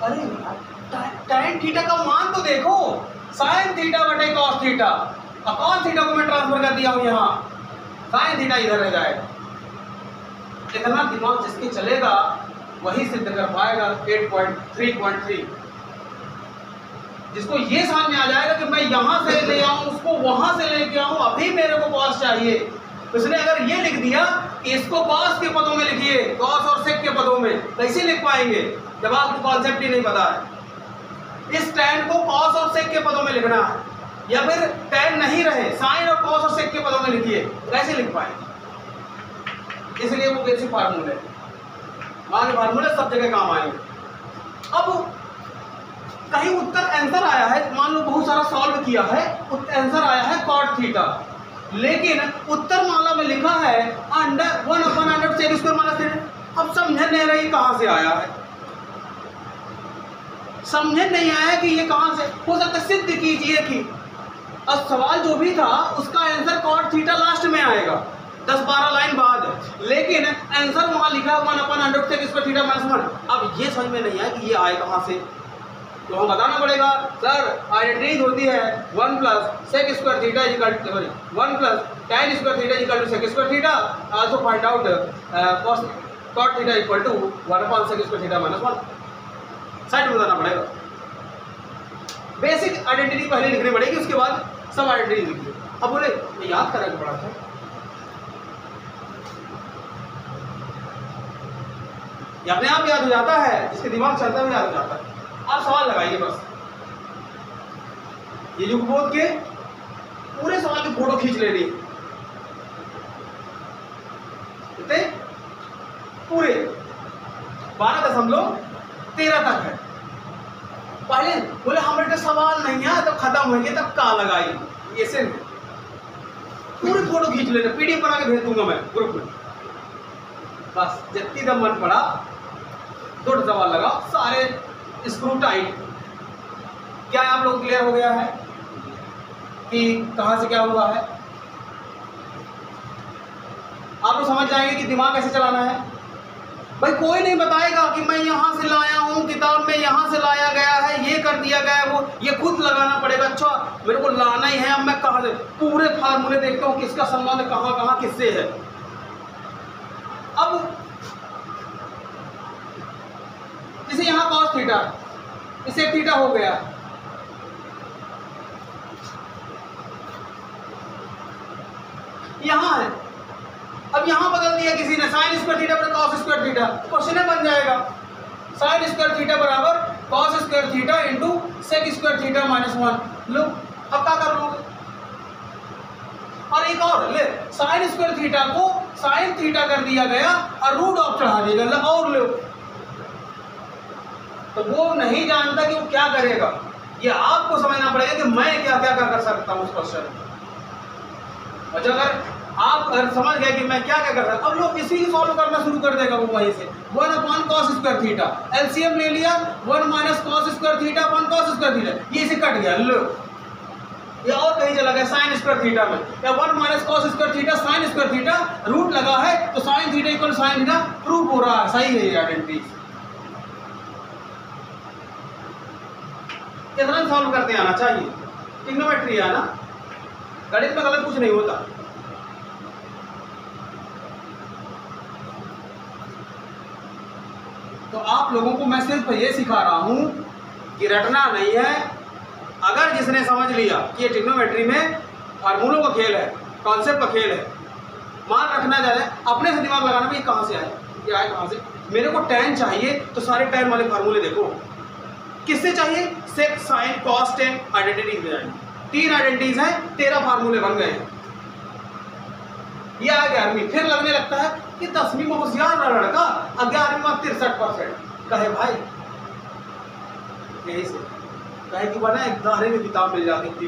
अरे tan थीटा का मान तो देखो, साइन थीटा बटे कॉस थीटा, और कॉस थीटा को मैं ट्रांसफर कर दिया हूं यहाँ, साइन थीटा इधर रह जाएगा। इतना दिमाग जिसके चलेगा वही सिद्ध कर पाएगा 8.3.3। जिसको ये समझ में आ जाएगा कि मैं यहां से ले आऊं, उसको वहां से लेके आऊं, अभी मेरे को कॉस चाहिए, उसने अगर ये लिख दिया कि इसको कॉस के पदों में लिखिए, कॉस और सेक के पदों में, कैसे लिख पाएंगे जब आपको कॉन्सेप्ट ही नहीं पता है। इस tan को कॉस और सेक के पदों में लिखना है, या फिर tan नहीं रहे, साइन और कॉस और सेक के पदों में लिखिए, कैसे लिख पाएंगे? इसलिए वो बेसिक फार्मूले, आगे फार्मूले सब जगह काम आएंगे। अब कहीं उत्तर आंसर आया है, मान लो बहुत सारा सॉल्व किया है, आंसर आया है cot थीटा, लेकिन उत्तर माला में लिखा है under 1 upon under sec square minus theta. अब समझ नहीं रही कहां से आया है, समझ नहीं आया कि ये कहां से हो सकता। सिद्ध कीजिए कि अब सवाल जो भी था उसका आंसर cot थीटा लास्ट में आएगा 10-12 लाइन बाद, लेकिन आंसर वहां लिखा 1 upon under sec square theta minus 1। अब ये समझ में नहीं आया कि ये आए कहां से, तो हम बताना पड़ेगा। सर आइडेंटिटी होती है 1 plus sec square theta equal to 1 plus tan square theta equal to sec square theta. Also find out cot theta equal to 1 upon sec square theta minus 1। Side में बताना पड़ेगा। बेसिक आइडेंटिटी पहले लिखनी पड़ेगी, उसके बाद सब आइडेंटिटी लिखिए। अब बोले ये याद करना पड़ा था, ये अपने आप याद हो जाता है, जिसके दिमाग चलता है याद हो जाता है। आप सवाल लगाइए बस, ये जो बोध के पूरे सवाल की फोटो खींच लेनी कितने पूरे 12.13 तक है। पहले बोले हमारे सवाल नहीं है तब खत्म होंगे, तब का लगाई ऐसे पूरी फोटो खींच लेना, पीडीएफ बना के भेज दूंगा मैं ग्रुप में। बस जितनी दम मन पड़ा 2 सवाल लगा, सारे स्क्रू टाइट। क्या आप लोग क्लियर हो गया है कि कहां से क्या हुआ है? आप लोग समझ जाएंगे कि दिमाग कैसे चलाना है। भाई कोई नहीं बताएगा कि मैं यहां से लाया हूं, किताब में यहां से लाया गया है, ये कर दिया गया है, वो ये खुद लगाना पड़ेगा। अच्छा मेरे को लाना ही है, अब मैं कहां से पूरे फार्मूले देखता हूं किसका संबंध कहां कहां किससे है। अब जैसे यहां cos थीटा, इसे थीटा हो गया, यहां है, अब यहां बदल दिया किसी ने साइन स्क्वायर थीटा बराबर cos स्क्वायर थीटा, क्वेश्चन बन जाएगा साइन स्क्वायर थीटा बराबर cos square theta into sec square theta minus 1। लो अब क्या कर लोगे, और एक और ले, साइन स्क्वायर थीटा को साइन थीटा कर दिया गया और रूट ऑफ चढ़ा दिया गया, और लो। तो वो नहीं जानता कि वो क्या करेगा। ये आपको समझना पड़ेगा कि मैं क्या क्या कर सकता हूँ उस क्वेश्चन में। और जब अगर समझ गए कि मैं क्या क्या कर सकता हूँ, अब लोग इसी को सॉल्व करना शुरू कर देगा वो वहीं से। 1 cos स्क्वायर थीटा, एलसीएम ले लिया, 1 - cos square theta 1 cos square theta, ये इसे कट गया, लो। ये और कहीं चला गया साइन स्क्वायर थीटा में, या 1 - cos square theta sine square theta, root लगा है तो sine theta equal sine theta prove हो रहा है, सही है ये आइडेंटिटी। इतना सॉल्व करते आना चाहिए, ट्रिग्नोमेट्री है ना, गणित में गलत कुछ नहीं होता। तो आप लोगों को मैं सिर्फ ये सिखा रहा हूं कि रटना नहीं है। अगर जिसने समझ लिया कि ये ट्रिग्नोमेट्री में फार्मूलों का खेल है, कॉन्सेप्ट का खेल है, मान रखना ज़्यादा, अपने से दिमाग लगाना भी कहाँ से आए, ये आए कहाँ से। मेरे को tan चाहिए तो सारे tan वाले फार्मूले देखो, किससे चाहिए, सेक साइन कॉस टेन आइडेंटिटीज में जाएंगे। 3 आइडेंटिटीज हैं, 13 फार्मूले बन गए हैं। ये आ 11वीं, फिर लगने लगता है कि 10वीं में होशियार रहा लड़का, 11वीं में 63% कहे भाई, यही से कहे कि बना एक दाने में किताब मिल जाती थी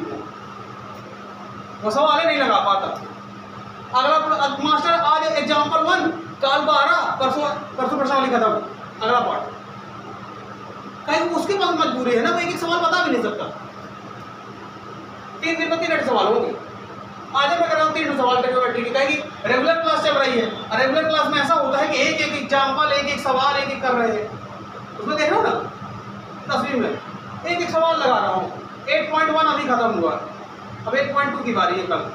वो सवाल नहीं लगा पाता। अगला मास्टर आज एग्जाम्पल 1, कल 12, परसों प्रश्नावली खत्म, अगला पार्ट। कहीं उसके पास मजबूरी है ना, वो एक सवाल बता भी नहीं सकता। 3 दिन में 3 सवाल होंगे। आज मैं कर रहा हूँ 3 सवाल ट्रिग्नोमेट्री की, कहेगी रेगुलर क्लास चल रही है, और रेगुलर क्लास में ऐसा होता है कि एक एक एग्जाम्पल, एक एक सवाल एक एक कर रहे हैं। उसमें देख रहे हो ना, 10वीं में एक एक सवाल लगा रहा हूँ। 8.1 अभी खत्म हुआ, अब 8.2 की बारी है कल।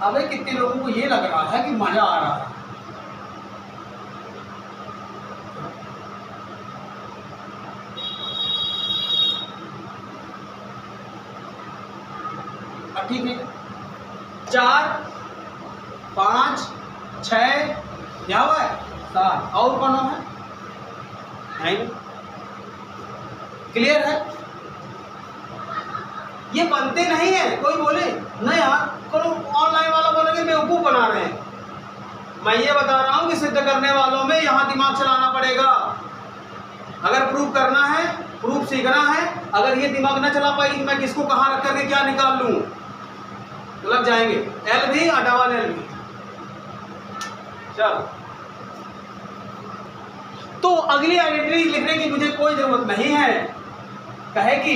अब कितने लोगों को ये लग रहा है कि मजा आ रहा है। ठीक है, 4, 5, 6 क्या हुआ है, 7, और कौन है, नहीं, क्लियर है। ये बनते नहीं है, कोई बोले नहीं यार, कोई ऑनलाइन वाला बोलेंगे बेवकूफ बना रहे हैं। मैं ये बता रहा हूं कि सिद्ध करने वालों में यहां दिमाग चलाना पड़ेगा। अगर प्रूफ करना है, प्रूफ सीखना है, अगर ये दिमाग न चला पाएगी कि मैं किसको कहां रख करके क्या निकाल लूं, तो लग जाएंगे एल भी और डबल एल भी। चलो, तो अगली आइडेंटिटी लिखने की मुझे कोई जरूरत नहीं है। कहे कि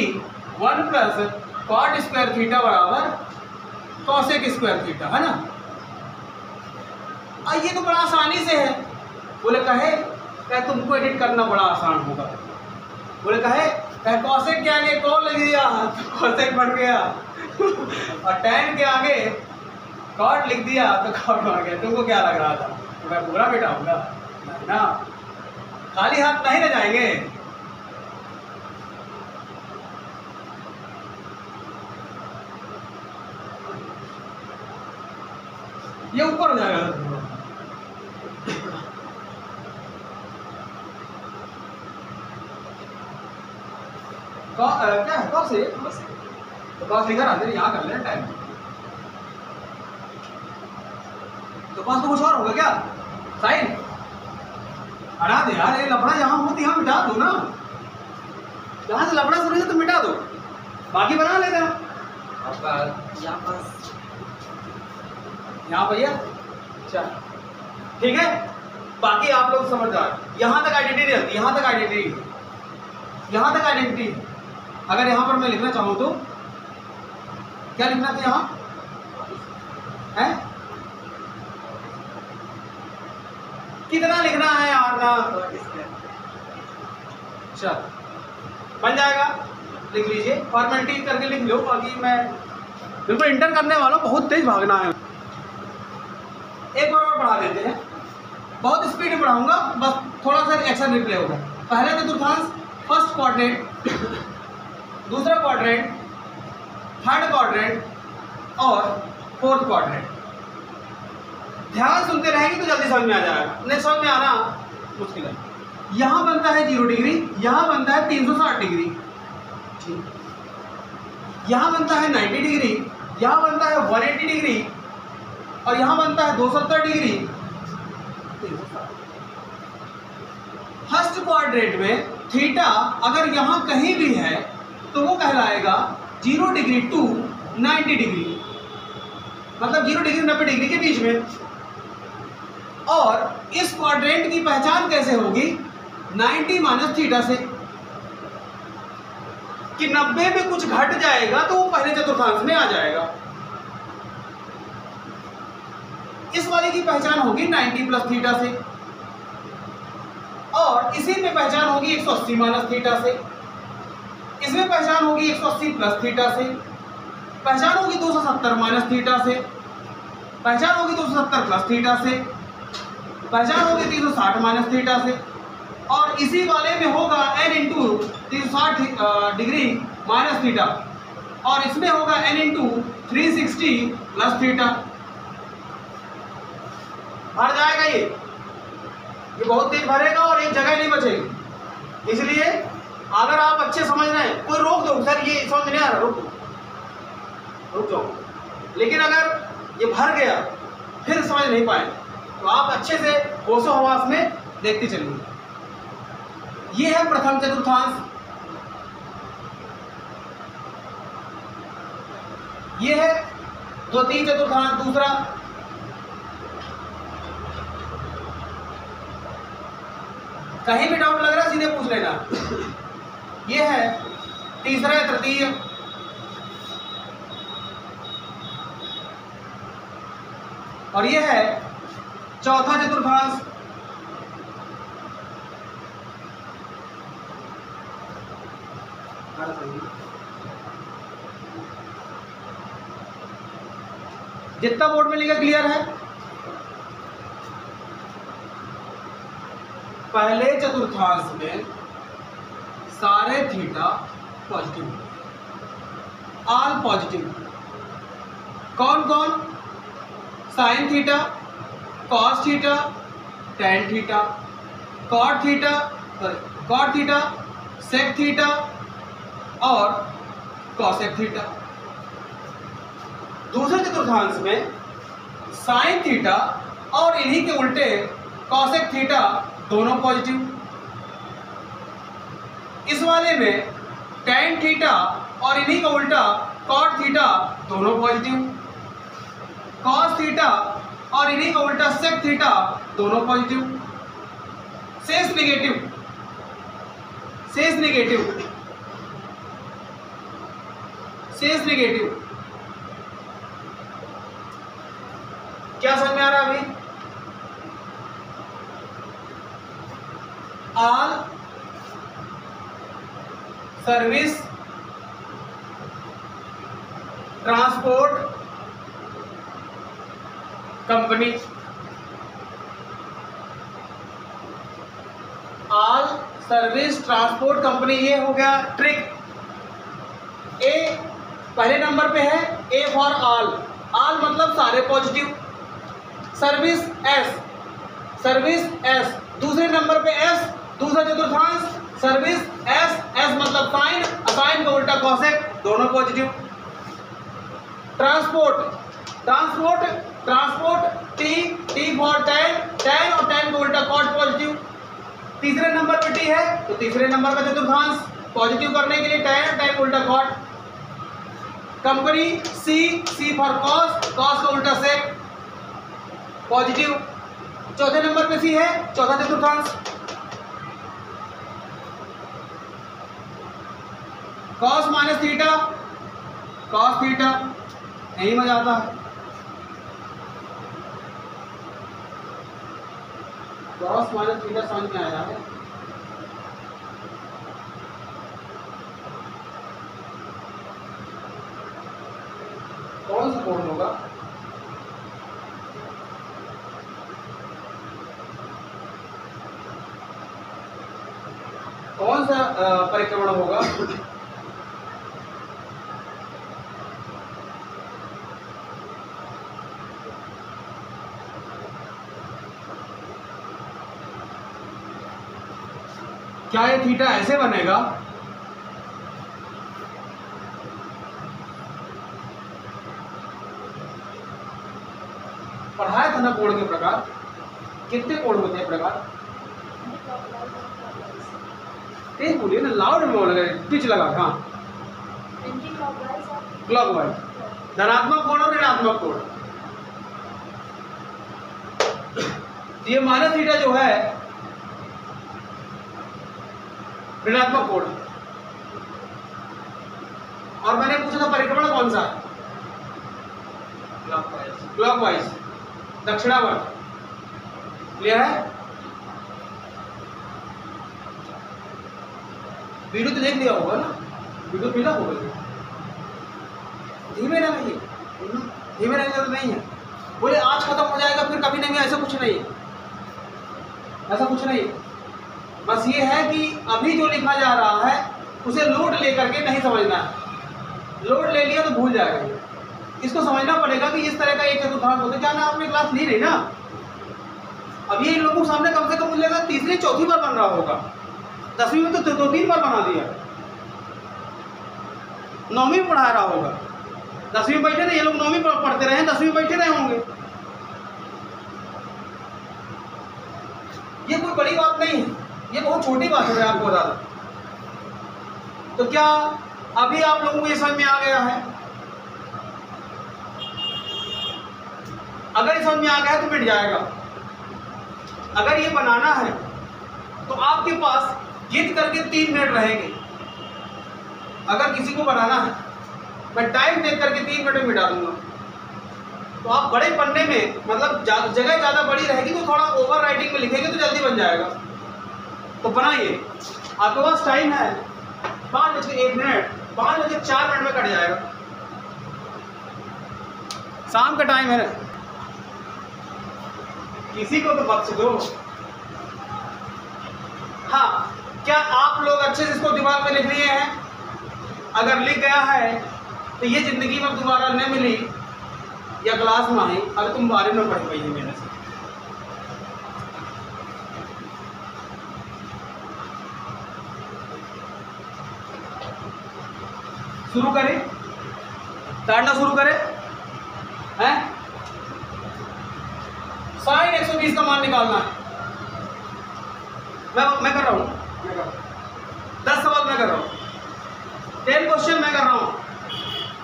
1 + cot स्क्वायर थीटा बराबर cosec स्क्वायर थीटा, है ना। ये तो बड़ा आसानी से है। बोले कहे तुमको एडिट करना बड़ा आसान होगा। बोले कहे cosec के आगे कॉल लग दिया तो cosec बन गया, और tan के आगे cot लिख दिया तो cot बन गया। तुमको क्या लग रहा था, तो मैं पूरा बेटा होगा ना, खाली हाथ नहीं रह जाएंगे। ये ऊपर हो जाएगा। क्या है कौन से, तो पास लिखा रहा है यहाँ कर लेना टाइम। तो पास तो कुछ और होगा क्या, साइन हटा दे यार, ये लफड़ा यहाँ होती यहाँ मिटा दो ना, जहाँ से लफड़ा शुरू है तो मिटा दो, बाकी बना लेना। यहाँ भैया, अच्छा ठीक है, बाकी आप लोग समझदार। यहाँ तक आइडेंटिटी रहती, यहाँ तक आइडेंटिटी, यहाँ तक आइडेंटिटी। अगर यहाँ पर मैं लिखना चाहूँ तो क्या लिखना था, यहाँ है कितना लिखना है यार ना, चल बन जाएगा, लिख लीजिए, फॉर्मेलिटी करके लिख लो। बाकी मैं बिल्कुल इंटर करने वाला हूँ, बहुत तेज भागना है। एक बार और बढ़ा देते हैं, बहुत स्पीड में बढ़ाऊंगा, बस थोड़ा सा एक्शन रिप्ले होगा। पहले चतुर्थांश, फर्स्ट क्वाड्रेंट, दूसरा क्वाड्रेंट, थर्ड क्वाड्रेंट और फोर्थ क्वाड्रेंट। ध्यान सुनते रहेंगे तो जल्दी समझ में आ जाएगा, नहीं समझ में आना मुश्किल है। यहाँ बनता है 0 डिग्री, यहाँ बनता है 360 डिग्री। ठीक, यहाँ बनता है 90 डिग्री, यहाँ बनता है 180 डिग्री और यहाँ बनता है 270 डिग्री। फर्स्ट क्वाड्रेंट में थीटा अगर यहाँ कहीं भी है तो वो कहलाएगा 0 डिग्री टू 90 डिग्री, मतलब 0 डिग्री 90 डिग्री के बीच में। और इस क्वाड्रेंट की पहचान कैसे होगी? 90 माइनस थीटा से, कि 90 में कुछ घट जाएगा तो वो पहले चतुर्थांश में आ जाएगा। इस वाले की पहचान होगी 90 प्लस थीटा से, और इसी में पहचान होगी 180 माइनस थीटा से, इसमें पहचान होगी 180 प्लस थीटा से, पहचान होगी 270 माइनस थीटा से, पहचान होगी 270 प्लस थीटा से, पहचान होगी 360 माइनस थीटा से, और इसी वाले में होगा n into 360 degree minus theta, और इसमें होगा n इंटू 360 प्लस थीटा। भर जाएगा ये बहुत तेज भरेगा और एक जगह नहीं बचेगी। इसलिए अगर आप अच्छे समझ रहे हैं, कोई रोक दो सर ये समझ नहीं आ रहा, रुक जाओ, लेकिन अगर ये भर गया फिर समझ नहीं पाए तो आप अच्छे से होशो हवास में देखते चलिए। ये है प्रथम चतुर्थांश, ये है द्वितीय चतुर्थांश दूसरा, कहीं भी डाउट लग रहा है सीधे पूछ लेना। ये है तीसरा तृतीय, और ये है चौथा चतुर्थांश। जितना बोर्ड में लिखा क्लियर है? पहले चतुर्थांश में सारे थीटा पॉजिटिव, ऑल पॉजिटिव। कौन कौन? Sine theta, cos theta, tan theta, cot theta, sec theta और कॉसेक थीटा। दूसरे चतुर्थांश में साइन थीटा और इन्हीं के उल्टे कॉसेक थीटा दोनों पॉजिटिव। इस वाले में टेन थीटा और इन्हीं का उल्टा कॉट थीटा दोनों पॉजिटिव, कॉस थीटा और इन्हीं का उल्टा सेक थीटा दोनों पॉजिटिव। शेष नेगेटिव, शेष नेगेटिव, शेष नेगेटिव। क्या समझ में आ रहा है अभी? All service transport company, all service transport company. ये हो गया ट्रिक। ए पहले नंबर पे है, ए फॉर ऑल, ऑल मतलब सारे positive. Service S, service S. दूसरे नंबर पे एस, दूसरा चतुर्थांश सर्विस एस, एस मतलब साइन, साइन का उल्टा कॉसेक दोनों positive. Transport, transport, transport T, T for ten, ten और टेन का उल्टा कॉट पॉजिटिव। तीसरे नंबर पे टी है तो तीसरे नंबर का चतुर्थांश पॉजिटिव करने के लिए टेन, टेन का उल्टा cot. Company C, C for cos, cos का उल्टा सेक पॉजिटिव। चौथे नंबर पे सी है, चौथा चतुर्थांश। Cos minus theta, cos theta, यही मजा आता है। कॉस माइनस थीटा समझ में आया है? कौन सा कोण होगा? कौन सा परिक्रमण होगा? क्या ये थीटा ऐसे बनेगा? पढ़ाया था ना कोण के प्रकार, कितने कोण होते हैं प्रकार? तेज बोलिए ना, लाउड में बोल रहे, पिच लगा। हाँ, क्लॉकवाइज, धनात्मक कोण और ऋणात्मक कोण। ये माइनस थीटा जो है ऋणात्मक कोण, और मैंने पूछा था परिक्रमण कौन सा है? क्लॉकवाइज, दक्षिणावर्त। क्लियर है? वीडियो तो देख लिया होगा ना, वीडियो मिला होगा। धीमे ना रहिए, धीमे रहने जरूरत नहीं है। बोले आज खत्म हो जाएगा फिर कभी नहीं, ऐसा कुछ नहीं है, ऐसा कुछ नहीं है। बस ये है कि अभी जो लिखा जा रहा है उसे लोड लेकर के नहीं समझना है। लोड ले लिया तो भूल जाएगा। इसको समझना पड़ेगा कि इस तरह का एक चतुर्थांश होता है। क्या ना आपने क्लास ली नहीं ना? अब ये इन लोगों के सामने कम से कम मुझे लगा तीसरी चौथी बार बन रहा होगा। 10वीं में तो 2-3 बार बना दिया, 9वीं में पढ़ा रहा होगा। 10वीं में बैठे थे ये लोग, 9वीं पढ़ते रहे, 10वीं में बैठे रहे होंगे। ये कोई बड़ी बात नहीं है, ये बहुत छोटी बात है, मैं आपको बता दूं। तो क्या अभी आप लोगों को ये समझ में आ गया है? अगर ये समझ में आ गया है तो मिट जाएगा। अगर ये बनाना है तो आपके पास गिन करके 3 मिनट रहेंगे। अगर किसी को बनाना है, मैं टाइम देख करके 3 मिनट में मिटा दूंगा। तो आप बड़े पन्ने में, मतलब जगह ज़्यादा बड़ी रहेगी तो थोड़ा ओवर राइटिंग में लिखेंगे तो जल्दी बन जाएगा। तो बनाइए, आपके पास टाइम है 5 बज के 1 मिनट, 5 बज के 4 मिनट में कट जाएगा। शाम का टाइम है ना, किसी को तो बख्श दो। हाँ, क्या आप लोग अच्छे से इसको दिमाग में लिख लिए हैं? अगर लिख गया है तो ये जिंदगी में दोबारा न मिली या क्लास में आई, अगर तुम बारे में पढ़ पाई है मेरे से। शुरू करें, काटना शुरू करें हैं? साइन 120 का मान निकालना है। मैं कर रहा हूं, 10 सवाल मैं कर रहा हूं, 10 क्वेश्चन मैं कर रहा हूं,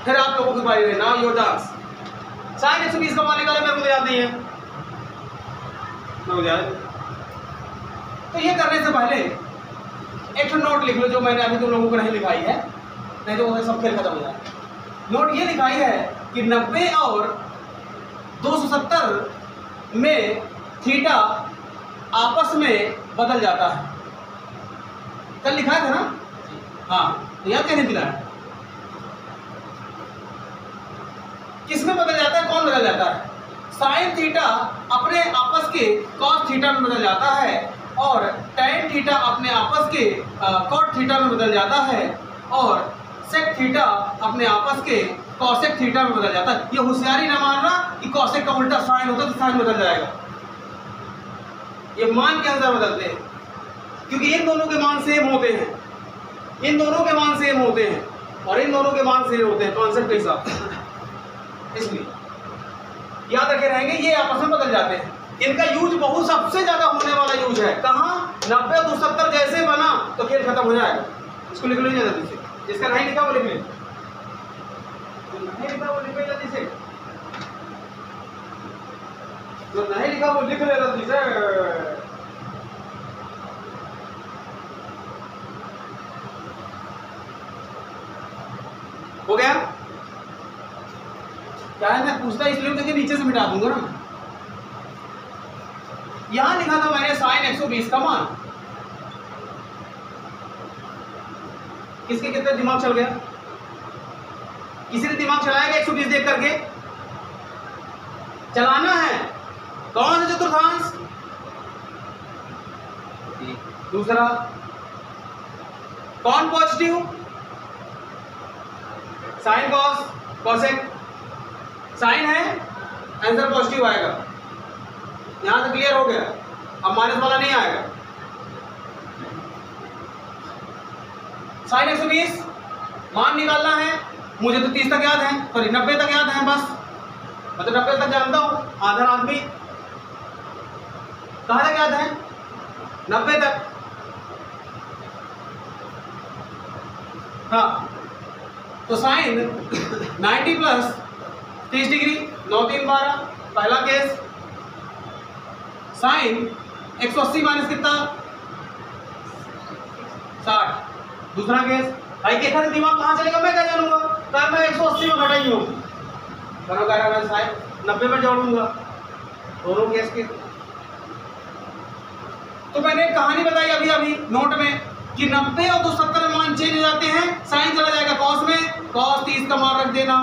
फिर आप लोगों की बारी है। Now your task. साइन 120 का मान निकाला, मेरे को याद नहीं है, मुझे याद। तो ये करने से पहले एक नोट लिख लो, जो मैंने अभी तुम लोगों को नहीं लिखाई है, नहीं तो सब खेल खत्म हो जाए। नोट ये लिखाई है कि 90 और 270 में थीटा आपस में बदल जाता है। कल लिखा था ना? हाँ, तो याद कहने दिलाया। किसमें बदल जाता है, कौन बदल जाता है? साइन थीटा अपने आपस के कॉस थीटा में बदल जाता है, और टैन थीटा अपने आपस के कॉट थीटा में बदल जाता है, और सेक थीटा अपने आपस के कॉसेक थीटा में बदल जाता है। ये होशियारी ना मानना कि कॉसेक का उल्टा साइन होता है तो साइन बदल जाएगा। ये मान के अंदर बदलते हैं, क्योंकि इन दोनों के मान सेम होते हैं, इन दोनों के मान सेम होते हैं, और इन दोनों के मान सेम होते हैं कॉन्सेप्ट के हिसाब से। इसलिए याद रखे रहेंगे, ये आपस में बदल जाते हैं। इनका यूज बहुत सबसे ज्यादा होने वाला यूज है। कहाँ? 90 270 जैसे बना तो खेल खत्म हो जाएगा। इसको लिख लो जल्दी से, जिसका नहीं लिखा वो लिख ले, नहीं लिखा वो लिख ले जल्दी से, जो नहीं लिखा वो लिख ले जल्दी से। हो गया? क्या है, मैं पूछता इसलिए क्योंकि नीचे से मिटा दूंगा ना। यहां लिखा था मैंने साइन 120 का मान। किसके कितने दिमाग चल गया? किसी ने दिमाग चलाएगा 120 देख करके? चलाना है। कौन सा चतुर्थांश? दूसरा। कौन positive? Sine cos cosec. Sine है, आंसर पॉजिटिव आएगा। यहां से क्लियर हो गया? अब माइनस वाला नहीं आएगा। साइन 120 मान निकालना है। मुझे तो 30 तक याद है, सॉरी 90 तक याद है बस। मैं तो 90 तक जानता हूँ, आधा आदमी कहाँ तक याद है? 90 तक। हाँ, तो साइन 90 प्लस 30 डिग्री, 9 3 12, पहला केस। साइन 180 माइनस कितना? 60, दूसरा केस। भाई के खर दिमाग कहाँ चलेगा, मैं क्या जानूंगा? तो मैं 180 में घटाई हूँ, करो कह रहा मैं साइन 90 में जोड़ूंगा दोनों केस के। तो मैंने कहानी बताई अभी अभी नोट में कि 90 और 270 में मान चेंज हो जाते हैं, साइन चला जाएगा कॉस में, कॉस 30 का मान रख देना।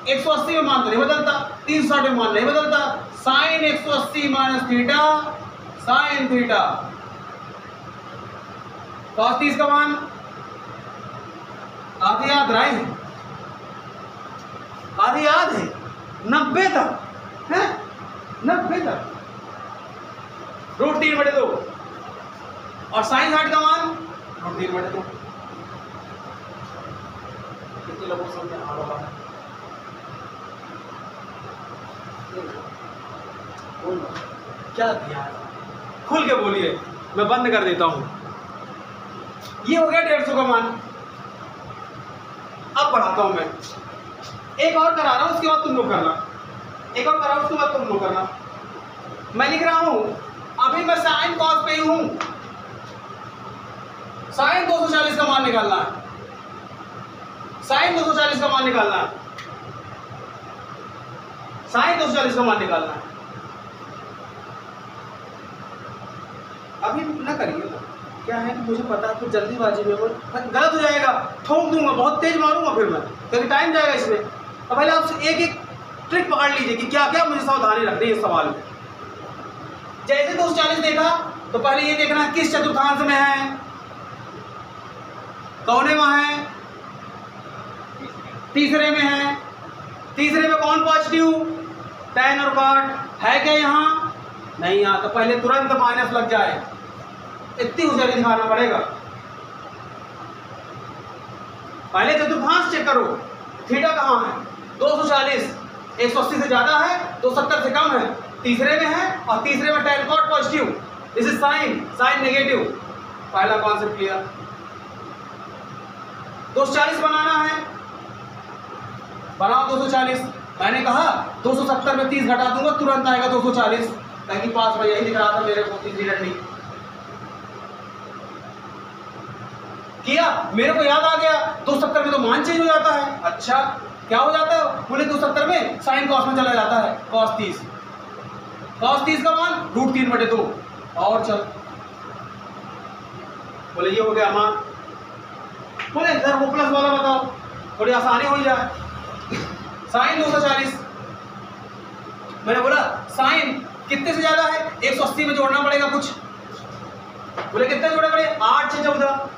180 में मान तो नहीं बदलता, 360 में मान नहीं बदलता। Sine 180 minus theta sine theta, cos 30 का मान आधी याद रहे हैं, आधी याद है 90 तक है, 90 तक √3/2 और साइन 60 का मान √3/2। कितने लोगों को समझ आ रहा है? क्या दिया है? खुल के बोलिए, मैं बंद कर देता हूं। ये हो गया 150 का मान। अब बढ़ाता हूं मैं, एक और करा रहा हूं, उसके बाद तुम लोग करना। एक और करा रहा हूं, उसके बाद तुम लोग करना। मैं लिख रहा हूं, अभी मैं साइन कॉस पे ही हूं। साइन 240 का मान निकालना है, साइन 240 का मान निकालना है, साइन 240 का मान निकालना है। अभी ना करिए ना, क्या है कि मुझे पता है कि जल्दीबाजी में गलत हो जाएगा, ठोक दूंगा, बहुत तेज मारूंगा फिर मैं, क्योंकि टाइम जाएगा इसमें। अब पहले आपसे एक एक ट्रिक पकड़ लीजिए कि क्या क्या मुझे सावधानी रखनी है इस सवाल में। जैसे 240 देखा तो पहले ये देखना है किस चतुर्थांश में है, कौने में है, तीसरे में है। तीसरे में कौन पॉजिटिव? tan और cot है क्या यहाँ? नहीं, यहाँ तो पहले तुरंत माइनस लग जाए, इतनी होशियारी दिखाना पड़ेगा। पहले चतुर्थांश चेक करो, थीटा कहाँ है? 240, 180 से ज्यादा है, 270 से कम है, तीसरे में है, और तीसरे में tan cot positive, this is sine, sine negative. पहला कॉन्सेप्ट क्लियर। 240 बनाना है, बनाओ 240। मैंने कहा 270 में 30 घटा दूंगा, तुरंत आएगा 240, कहीं पास में यही दिख रहा था मेरे को, तीसरी रटनी किया, मेरे को याद आ गया 270 में तो मान चेंज हो जाता है। अच्छा, क्या हो जाता है? बोले 270 में साइन कॉस में चला जाता है, cos 30, cos 30 का मान √3/2। और चल, बोले ये हो गया मान। बोले इधर वो प्लस वाला बताओ, थोड़ी आसानी हो जाए। साइन 240, मैंने बोला साइन कितने से ज्यादा है? 180 में जोड़ना पड़ेगा कुछ। बोले कितने जोड़ना पड़ेगा? 8 से 14।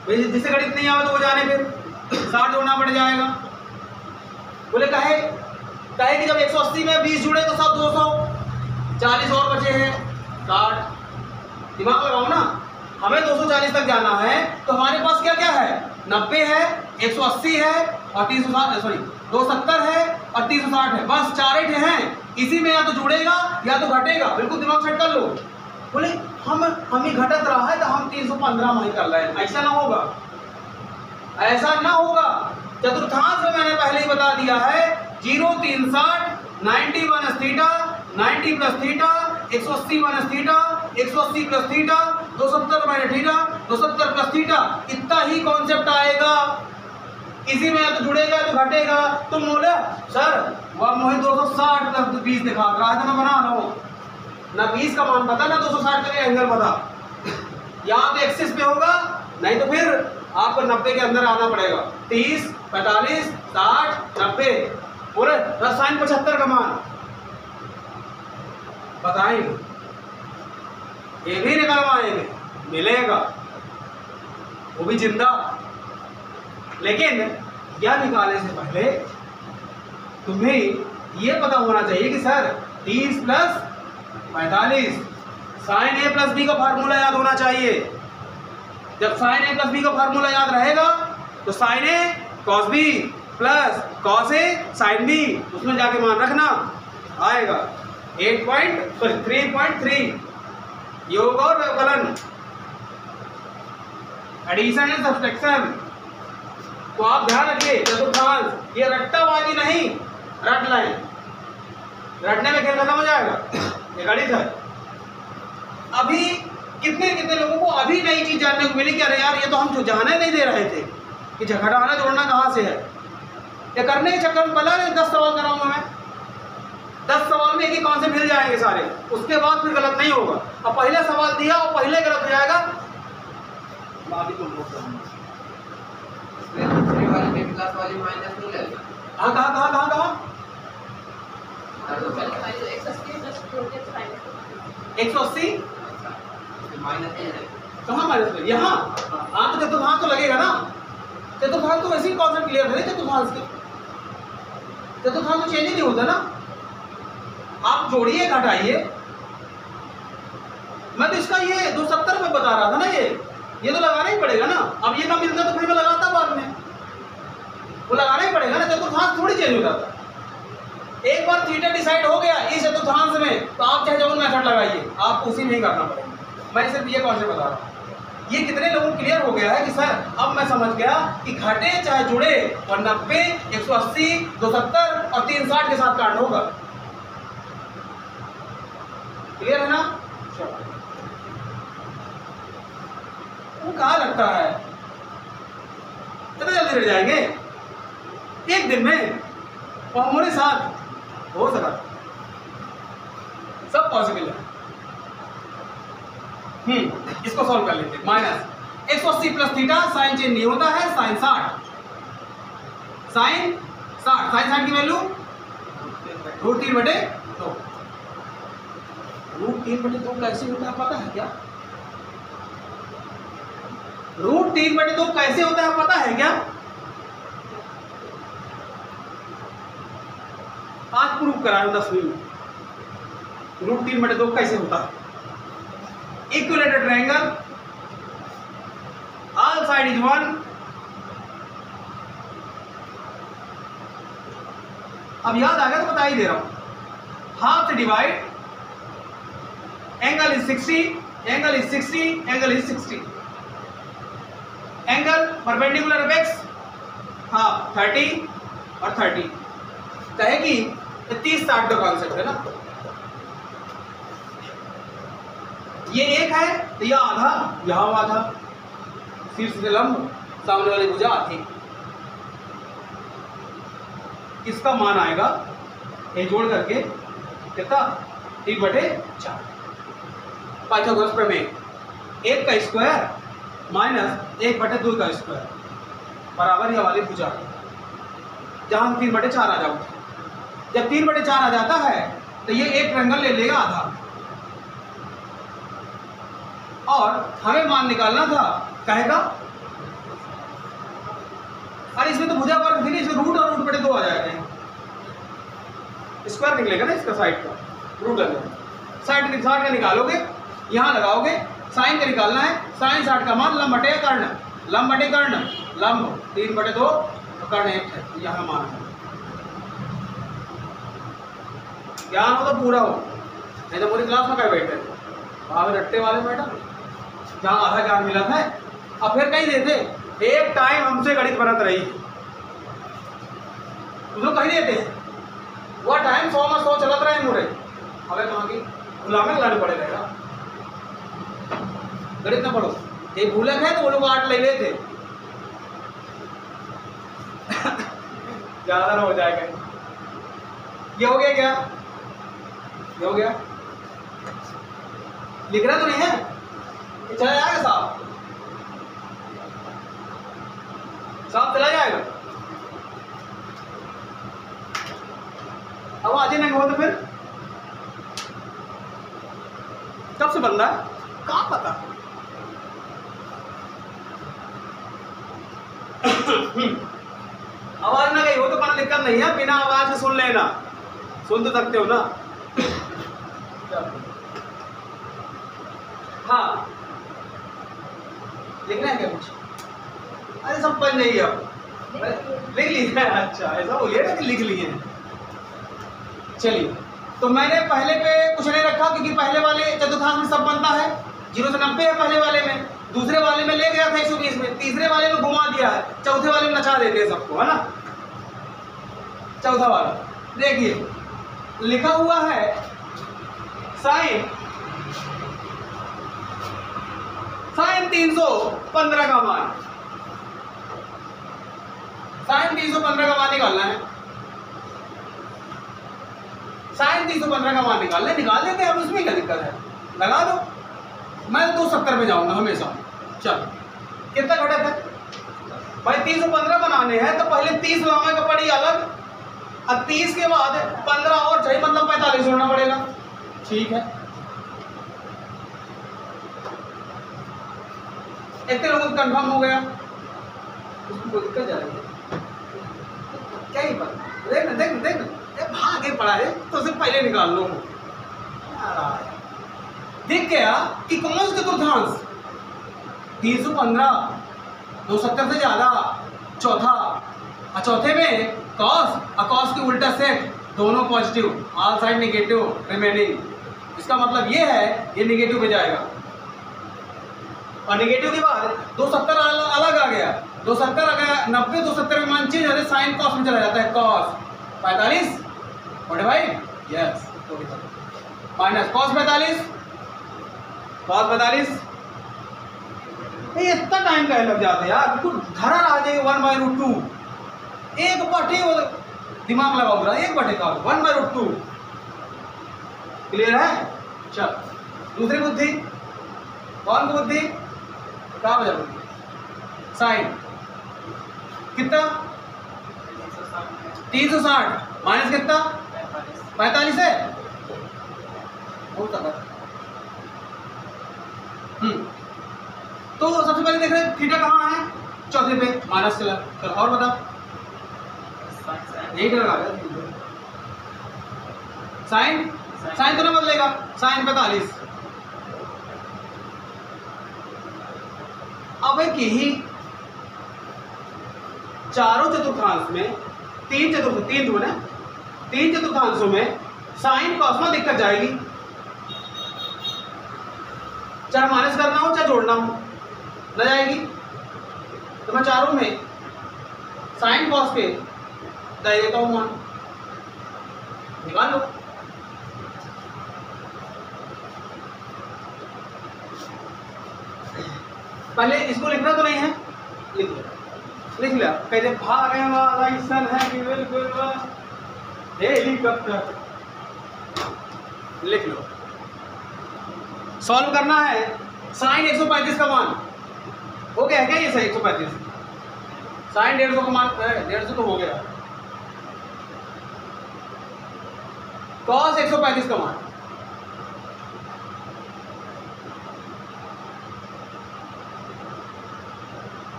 जिसे गणित नहीं आवे तो वो जाने, फिर 60 जोड़ना पड़ जाएगा। बोले कहे कि जब 180 में 20 जुड़े तो सब 200, 40 और बचे हैं 60। दिमाग लगाओ ना, हमें 240 तक जाना है, तो हमारे पास क्या क्या है? 90 है, 180 है और 360, सॉरी 270 है और 360 है, बस 4 हैं। इसी में या तो जुड़ेगा या तो घटेगा, बिल्कुल दिमाग सेट कर लो। बोले हम ही घटत रहा है तो हम 315 में ही कर रहे हैं, ऐसा ना होगा, ऐसा ना होगा। चतुर्थांश में मैंने पहले ही बता दिया है, 0 3 60, 90 minus theta, 90 plus theta, 180 minus theta, 180 plus theta, 270 minus theta, 270 plus theta, इतना ही कॉन्सेप्ट आएगा। इसी में या तो जुड़ेगा या तो घटेगा। तुम बोले सर वह मुझे 260 प्लस 20 दिखा रहा है तो मैं बना रहा हूँ, ना 20 का मान पता ना 260 का एंगल पता, यहाँ तो एक्सिस पे होगा, नहीं तो फिर आपको 90 के अंदर आना पड़ेगा। 30, 45, 60, 90, बोले साइन 75 का मान बताएंगे, ये भी निकलवाएंगे, मिलेगा वो भी जिंदा। लेकिन यह निकालने से पहले तुम्हें यह पता होना चाहिए कि सर 30 प्लस 45, साइन ए प्लस बी का फार्मूला याद होना चाहिए। जब साइन ए प्लस बी का फार्मूला याद रहेगा तो sign A cos B plus cos A sine B, उसमें जाके मान रखना आएगा 3.3 योग और व्यवकलन, एडिशन एंड सब्सट्रैक्शन। तो आप ध्यान रखिए चतुर्थांश, ये रट्टाबाजी नहीं, रट लाइन, रटने में खेल खत्म हो जाएगा, ये गणित है। अभी कितने कितने लोगों को अभी नई चीज जानने को मिली कि अरे यार ये तो हम जाने नहीं दे रहे थे कि घटाना जोड़ना कहाँ से है। ये करने के चक्कर में पहला 10 सवाल कराऊंगा मैं, 10 सवाल में एक ही कौन से मिल जाएंगे सारे, उसके बाद फिर गलत नहीं होगा। अब पहला सवाल दिया और पहले गलत हो जाएगा, बाकी तुम लोग हाँ कहाँ 180 कहाँ माइनस में, यहाँ हाँ तो चतुर्थांश तो लगेगा ना, चतुर्थांश तो वैसे ही कॉन्सेप्ट क्लियर है चतुर्थांश के, चतुर्थांश तो चेंज ही नहीं होता ना। आप जोड़िए घटाइए, मैं तो इसका ये 270 में बता रहा था ना, ये तो लगाना ही पड़ेगा ना। अब ये ना मिलता तो फिर मैं लगाता बाद में, वो लगाना ही पड़ेगा ना, चतुर्थांश थोड़ी चेंज होता था। एक बार थीटा डिसाइड हो गया इस चतुर्थांश में तो आप चाहे जो मेथड लगाइए, आपको उसी में ही करना पड़ेगा। मैं सिर्फ ये कॉन्सेप्ट बता रहा हूँ। ये कितने लोगों को क्लियर हो गया है कि सर अब मैं समझ गया कि घटे चाहे जुड़े 90, 180, 270 और 360 के साथ कांड होगा। क्लियर है ना? वो कहाँ लगता है, कितने जल्दी रह जाएंगे एक दिन में, और हमारे साथ हो सका, सब पॉसिबल है। इसको सॉल्व कर लेते हैं। Minus 180 plus theta, sine change नहीं होता है, साइन 60 की वैल्यू √3/2। √3/2 कैसे होता है पता है क्या? √3/2 कैसे होता है पता है क्या? आज प्रूव कराया 10वीं में √3/2 कैसे होता है। Equilateral triangle, all side is 1, अब याद आ गया तो बता ही दे रहा हूं। हाफ से divide, angle is 60, angle is 60, angle is 60, angle perpendicular apex half 30 और 30, कहे कि 30-60 का कॉन्सेप्ट है ना। ये एक है तो यह आधा, यहां आधा, शीर्ष से लंब, सामने वाली भुजा आधी, इसका मान आएगा ये जोड़ करके कितना 3/4। पाइथागोरस प्रमेय, 1 का स्क्वायर माइनस 1/2 का स्क्वायर बराबर यह वाली भुजा, जहां 3/4 आ जाओ। जब 3/4 आ जाता है तो ये एक ट्रायंगल ले लेगा आधा, और हमें मान निकालना था कहेगा, अरे इसमें तो भुजा वर्ग थी, इसमें रूट और √2 आ जाएगा, स्क्वायर निकलेगा ना इसका साइड का, रूट अंदर साइड का निकालोगे, यहां लगाओगे, साइन का निकालना है, साइन 60 का मान लंब बटे कर्ण, लंब बटे कर्ण, लंब 3/2 तो कर्ण 1 है, यहां मान है। ज्ञान हो तो पूरा हो, नहीं तो पूरी क्लास में क्या बैठे वहां रट्टे वाले बैठा, जहां आधा ज्ञान मिला था। अब फिर कहीं देते एक टाइम हमसे गणित बनत रही, तुम लोग कहीं देते वह टाइम 100 में 100 चलत रहे मुरे, हमें कहाँ की गुलामे लाने पड़े रहेगा, गणित ना पढ़ो। ये भूलक है तो वो लोग 8 ले लेते, ज्यादा ना हो जाएगा। ये हो गया क्या? ये हो गया, लिख रहा तो नहीं है, चला जाएगा साहब, साहब चला जाएगा। अब आज नहीं हो तो फिर कब से बंदा है कहाँ पता। आवाज ना गई हो तो कोई दिक्कत नहीं है, बिना आवाज में सुन लेना, सुन तो सकते हो ना। हाँ लिखना है क्या कुछ? अरे सब बन नहीं है अब। लिख लिए? अच्छा, ऐसा बोलिए ना कि लिख लिए। चलिए, तो मैंने पहले पे कुछ नहीं रखा क्योंकि पहले वाले चतुर्थांश में सब बनता है, 0 से 90 है पहले वाले में, दूसरे वाले में ले गया था 120 में, तीसरे वाले में घुमा दिया है, चौथे वाले में नचा देते हैं सबको, है ना। चौथा वाला देखिए लिखा हुआ है साइन 315 का मान, साइन 315 का मान निकालना है, साइन 315 का मान निकाल लेते हैं, अब उसमें क्या दिक्कत है, लगा दो। मैं 270 में जाऊंगा हमेशा। चल कितना घटा था भाई, 315 बनाने हैं तो पहले 30 लाने का पड़ी अलग, अब 30 के बाद 15 और चाहिए, मतलब 45 जोड़ना पड़ेगा। ठीक है, इतने लोगों को कंफर्म हो गया, उसको कोई दिक्कत जा रही है क्या? ही पता, देख भागे पड़ा है तो उसे पहले निकाल लो। देख गया कि कौन सा चतुर्थांश 315, 270 से ज्यादा, चौथा, और चौथे में कॉस और कॉस की उल्टा सेट, दोनों positive, all side negative remaining. इसका मतलब ये है ये नेगेटिव पे जाएगा, और नेगेटिव के बाद 270 अलग आ गया, 270 आ गया, 90 270 में मान चेंज हो जाता है, साइन कॉस में चला जाता है, cos 45 45 yes minus cos 45, cos 45। ये इतना टाइम का लग जाता है यार, बिल्कुल धरा आ जाएगी 1/√2, एक बटे, दिमाग लगाओ पूरा, एक बटे का 1/√2। क्लियर है? चल दूसरी बुद्धि, कौन की बुद्धि? कहाँ बजा बुद्धि? साइन कितना 360 माइनस कितना 45 है, तो सबसे पहले देख रहे हैं थीटा कहाँ है, चौथे पे माइनस चला। चलो और बता, यही लगा साइन, साइन तो ना बदलेगा, साइन 45। अब एक यही चारों चतुर्थांश में तीन चतुर्थांशों में साइन कॉस में दिक्कत जाएगी, चाहे माइनस करना हो चाहे जोड़ना हो, न जाएगी। तो मैं चारों में साइन कॉस के दे देता हूं मान, निकाल लो। पहले इसको लिखना तो नहीं है, लिख लिया, कहते भागे वाला इंसान है कि बिल्कुल हेलीकॉप्टर, लिख लो। सॉल्व करना है, साइन 135 का मान हो गया है क्या? ये सही 135, साइन 150 का मान 150 तो हो गया, कॉस 135 का मान,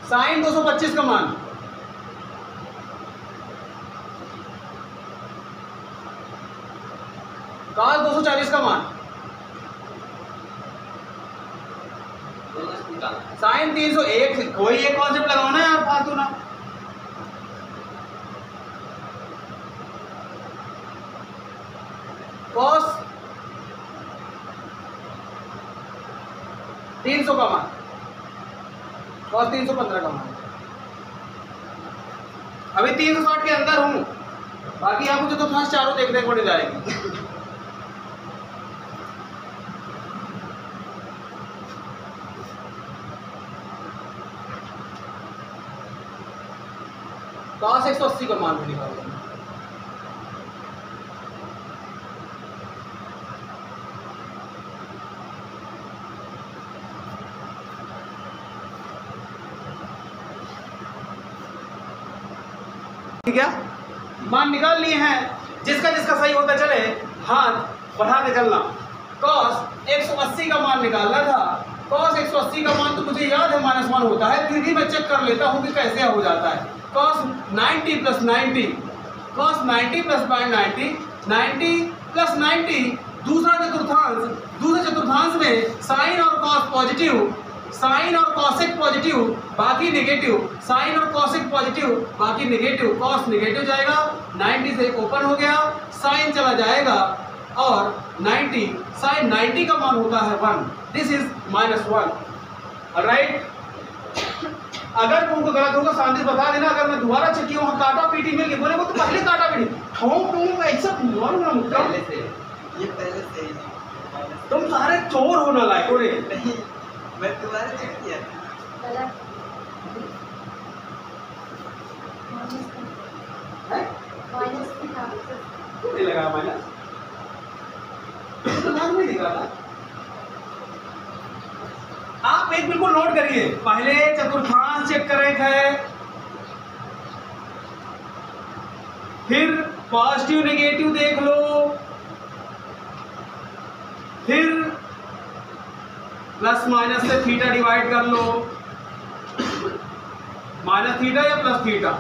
साइन 225 का मान, कॉस 240 का मान, साइन 301। कोई एक कॉन्सेप्ट लगाओ ना यार, फालतू ना। कॉस 300 का मान, कॉस 315 का मान। अभी 360 के अंदर हूं, बाकी आपको जो तो फर्स्ट चारों देखने को नहीं जाएगी। कॉस 180 का मान भी निकाल देंगे। ठीक है, मान निकाल लिए हैं, जिसका जिसका सही होता चले हाथ बढ़ा के चलना। कॉस 180 का मान निकालना था, कॉस 180 का मान तो मुझे याद है -1 होता है, फिर भी मैं चेक कर लेता हूं कि कैसे हो जाता है। Cos 90 + 90, cos 90 + 90, 90 + 90। दूसरा चतुर्थांश में साइन और कॉस पॉजिटिव, साइन और कॉसेक पॉजिटिव बाकी नेगेटिव, साइन और कॉसेक पॉजिटिव बाकी नेगेटिव, कॉस नेगेटिव जाएगा, 90 से ओपन हो गया, साइन चला जाएगा और 90, साइन 90 का मान होता है 1, दिस इज -1। राइट, अगर तुमको गलत होगा शांति बता देना, अगर मैं दोबारा चेक किया वहाँ काटा पीटी मिल गई, बोले वो तो पहले काटा पीटी ठोंक दूंगा ऐसा पहले से ये पहले से ही तुम सारे चोर होना लायक हो रे। नहीं, मैं दोबारा चेक किया गलत है, माइनस की था क्यों नहीं लगा माइनस, तो ध्यान नहीं दिख रहा था। आप एक बिल्कुल नोट करिए, पहले चतुर्थांश चेक करें है, फिर पॉजिटिव नेगेटिव देख लो, फिर प्लस माइनस से थीटा डिवाइड कर लो, माइनस थीटा या प्लस थीटा,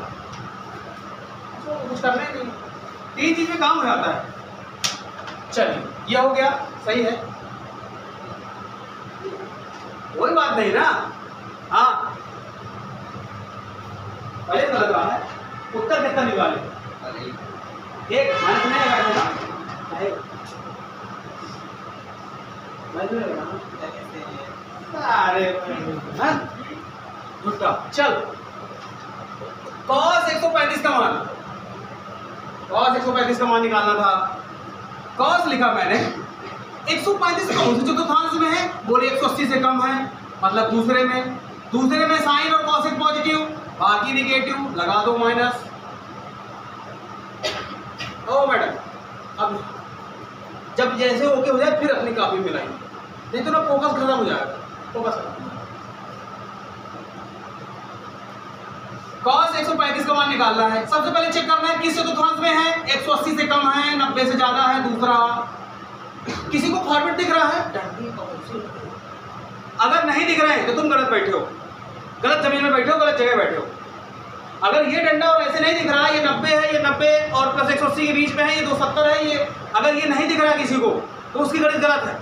कुछ करना ही नहीं, 3 चीज में काम हो जाता है। चलिए ये हो गया, सही है, कोई बात नहीं ना। हाँ पहले गलत रहा है, उत्तर कितना निकाले, एक माइनस नहीं लगाएगा अरे झूठा। चल cos 135 का मान, cos 135 का मान निकालना था, cos लिखा मैंने, 135 कौन से चतुर्थांश में है, बोले 180 से कम है, मतलब दूसरे में साइन और कॉसेक पॉजिटिव बाकी निगेटिव, लगा दो माइनस। ओ मैडम अब जब जैसे ओके हो जाए फिर अपनी कॉपी में लाएंगे, नहीं तो ना फोकस खत्म हो जाएगा, फोकस खत्म। cos 135 का मान निकालना है, सबसे पहले चेक करना है किस चतुर्थांश में है, 180 से कम है, 90 से ज्यादा है, दूसरा। किसी को फॉर्मेट दिख रहा है, अगर नहीं दिख रहे हैं तो तुम गलत बैठे हो, गलत जमीन में बैठे हो, गलत जगह बैठे हो। अगर ये डंडा और ऐसे नहीं दिख रहा है, ये 90 है, ये 90 और प्लस 180 के बीच में है, ये 270 है, ये अगर ये नहीं दिख रहा है किसी को तो उसकी गणित गलत है।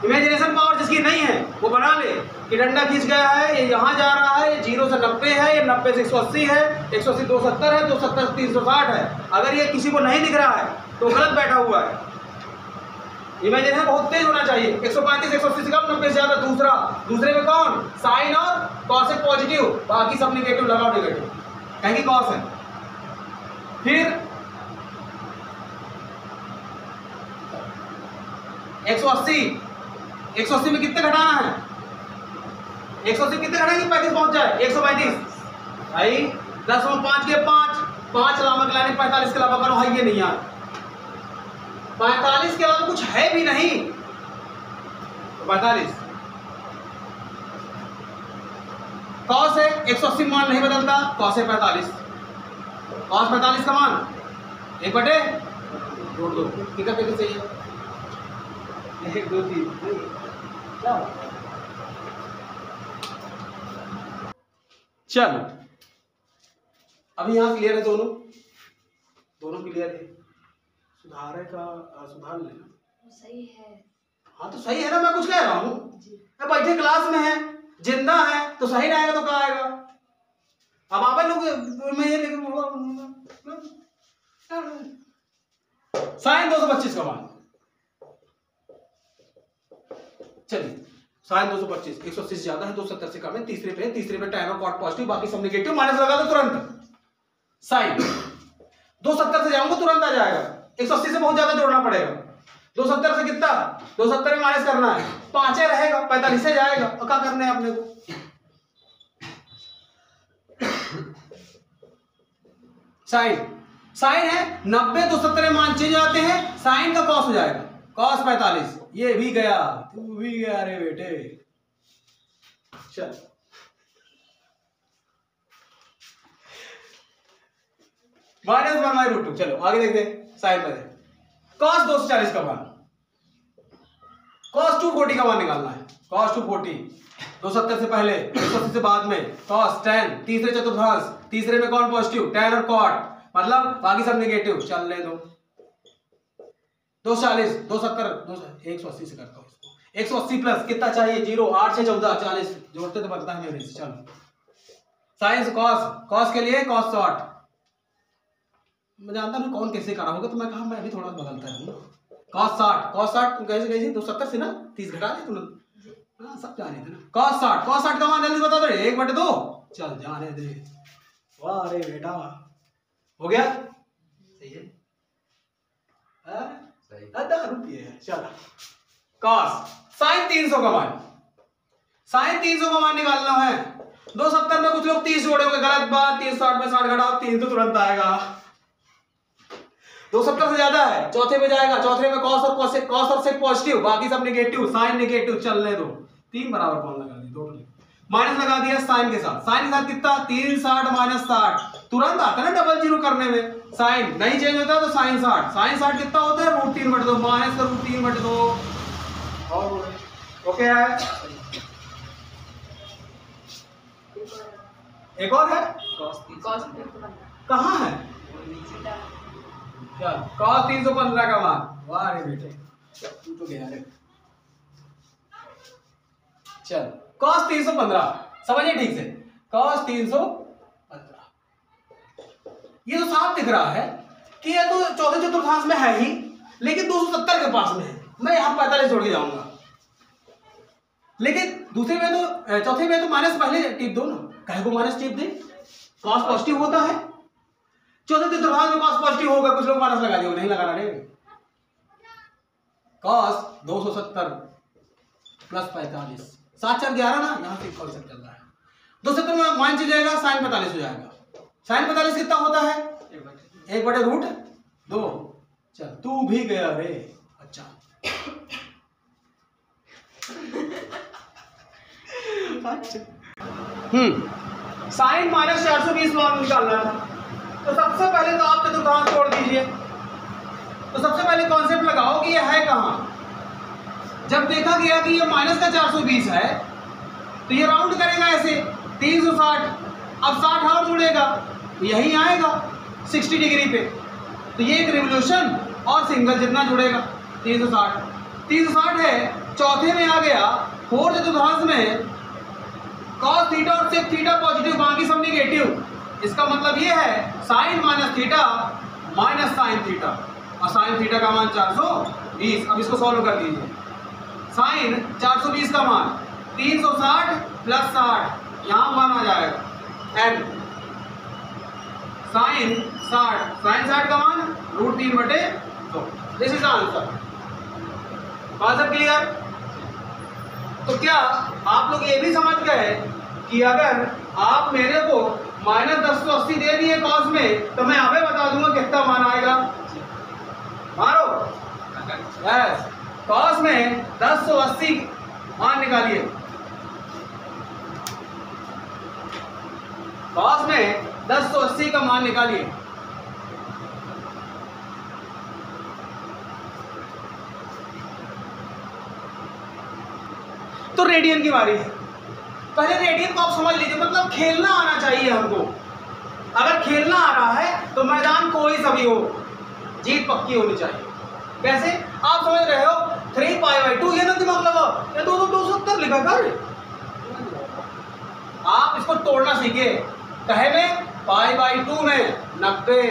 इमेजिनेशन पावर जिसकी नहीं है वो बना ले कि डंडा खींच गया है, ये यहाँ जा रहा है, ये 0 से 90 है, ये 90 से 180 है, 180 270 है, 270 से 360 है। अगर ये किसी को नहीं दिख रहा है तो गलत बैठा हुआ है। इमेजिनेशन बहुत तेज होना चाहिए, 135 180 से कम, 90 से ज्यादा, दूसरे में कौन, साइन और कॉसेक पॉजिटिव, बाकी सब नेगेटिव, लगाओ नेगेटिव, कहेंगे कॉस है। फिर 180 में कितने घटाना है, 180 कितने घटाएंगे, 35 पहुंच जाए, 135 भाई 10 में 5 के 5 लामक लाने 45 के अलावा करो, है ये नहीं यार, 45 के अलावा कुछ है भी नहीं, 45 कॉस है, 180 मान नहीं बदलता, कॉस है 45, कॉस 45 का मान 1/2 कितना कितने चाहिए, 1 2 3 क्या चलो अभी यहाँ क्लियर है, दोनों क्लियर है, सुधार लेना सही है। हाँ तो सही है ना, मैं कुछ कह रहा हूँ, बैठे क्लास में है, जिंदा है तो सही रहेगा तो क्या आएगा। अब आप लोग में ये साइन 225 का मान, चलिए साइन 225, 180 से ज्यादा है, 270 से कम है, तीसरे पे tan और cot पॉजिटिव, बाकी सब नेगेटिव, माइनस लगा दो तुरंत। साइन 270 से जाऊंगा तुरंत आ जाएगा, 180 से बहुत ज्यादा जोड़ना पड़ेगा, 270 से कितना, 270 में माइनस करना है, 5 रहेगा, 45 से जाएगा, और क्या करना है अपने को, साइन है 90 270 में मान चेंज आते हैं, साइन का कॉस हो जाएगा, कॉस 45, ये भी गया, तू भी गया रे बेटे। चल -1/√2, चलो आगे देखते हैं, साइन में cos 240 का मान, cos 240 का मान निकालना है, cos 240 270 से पहले, 180 से बाद में, cos tan, तीसरे चतुर्थांश, तीसरे में कौन पॉजिटिव, tan और cot, मतलब बाकी सब नेगेटिव, चलने दो, 240 270 180 से करता हूं इसको, 180 प्लस कितना चाहिए 0, 8 से 14 40 जोड़ते तो बनता है मेरे से। चलो साइंस कॉस के लिए cos 60 मैं जानता हूँ कौन कैसे करा होगा, तो मैं कहा मैं अभी थोड़ा बदलता हूँ। cos 60 तुम कैसे गई थी 270 से ना 30 घटा दे तुम। हाँ सब जाने थे ना। cos 60 का मान जल्दी बता दो 1/2 चल जाने दे। वाह अरे बेटा हो गया सही है। सही। 10 रुपये चलो। cos sin 300 का मान, sin 300 का मान निकालना है। 270 में कुछ लोग 30 जोड़े होंगे, गलत बात। 360 में 60 घटाओ 3 तो तुरंत आएगा। 270 से ज्यादा है, चौथे में जाएगा। चौथे में cos और sec पॉजिटिव, बाकी सब नेगेटिव, sin नेगेटिव, चलने दो। 3 बराबर कौन लगा दी, दो माइनस लगा दिया sin के साथ। sin के साथ कितना 360 माइनस 60 तुरंत आता है ना डबल जीरो करने में। sin नहीं चेंज होता तो sin 60 कितना होता है √3/2 माइनस का √3/2 और ओके है। एक और है cos कहाँ है नीचे चल cos 315 का मान। वाह रे बेटे तू तो गया रे। चल cos 315 समझिए ठीक से। cos 315 ये तो साफ दिख रहा है कि ये तो चौथे चतुर्थांश में है ही, लेकिन 270 के पास में है। मैं यहां 45 जोड़ के जाऊंगा, लेकिन दूसरे में तो चौथे में तो माइनस पहले टिप दो ना। कहे को माइनस टिप दे, cos पॉजिटिव होता है। चौथे चतुर्थांश में cos पॉजिटिव होगा, कुछ लोग माइनस लगा दिए, नहीं लगाना रे। cos 270 प्लस 45 7 4 11 ना, यहाँ से कॉन्सेप्ट चल रहा है। 270 में मान चल जाएगा, sin 45 हो जाएगा। sin 45 कितना होता है 1/√2। चल तू भी गया रे। अच्छा sin माइनस 420 मान निकालना था, तो सबसे पहले तो आप चतुर्थांश छोड़ दीजिए। तो सबसे पहले कॉन्सेप्ट लगाओ कि ये है कहां। जब देखा गया कि ये माइनस का 420 है, तो ये राउंड करेगा ऐसे 360। अब 60 और जुड़ेगा तो यही आएगा 60 डिग्री पे। तो ये एक रिवोल्यूशन और सिंगल जितना जुड़ेगा 360 है। चौथे में आ गया, फोर्थ चतुर्थांश में cos थीटा और sec थीटा पॉजिटिव, बाकी सब नेगेटिव। इसका मतलब ये है sin minus theta minus sin theta, और sin थीटा का मान 420। अब इसको सॉल्व कर दीजिए। sin 420 का मान 360 प्लस 60, यहाँ मान आ जाएगा n। sin 60 का मान √3/2। This is answer. Concept clear? तो क्या आप लोग ये भी समझ गए कि अगर आप मेरे को माइनस 1080 दे दिए cos में, तो मैं अभी बता दूंगा कितना मान आएगा। मारो यस, cos में 1080 मान निकालिए। cos में 1080 का मान निकालिए। तो रेडियन की बारी है। पहले रेडियन को आप समझ लीजिए, मतलब खेलना आना चाहिए हमको। अगर खेलना आ रहा है तो मैदान कोई सा भी हो, जीत पक्की होनी चाहिए। कैसे आप समझ रहे हो 3π/2, ये ना दिमाग लगाओ, ये 270 लिखा कर। आप इसको तोड़ना सीखिए। कहे में π/2 में 90,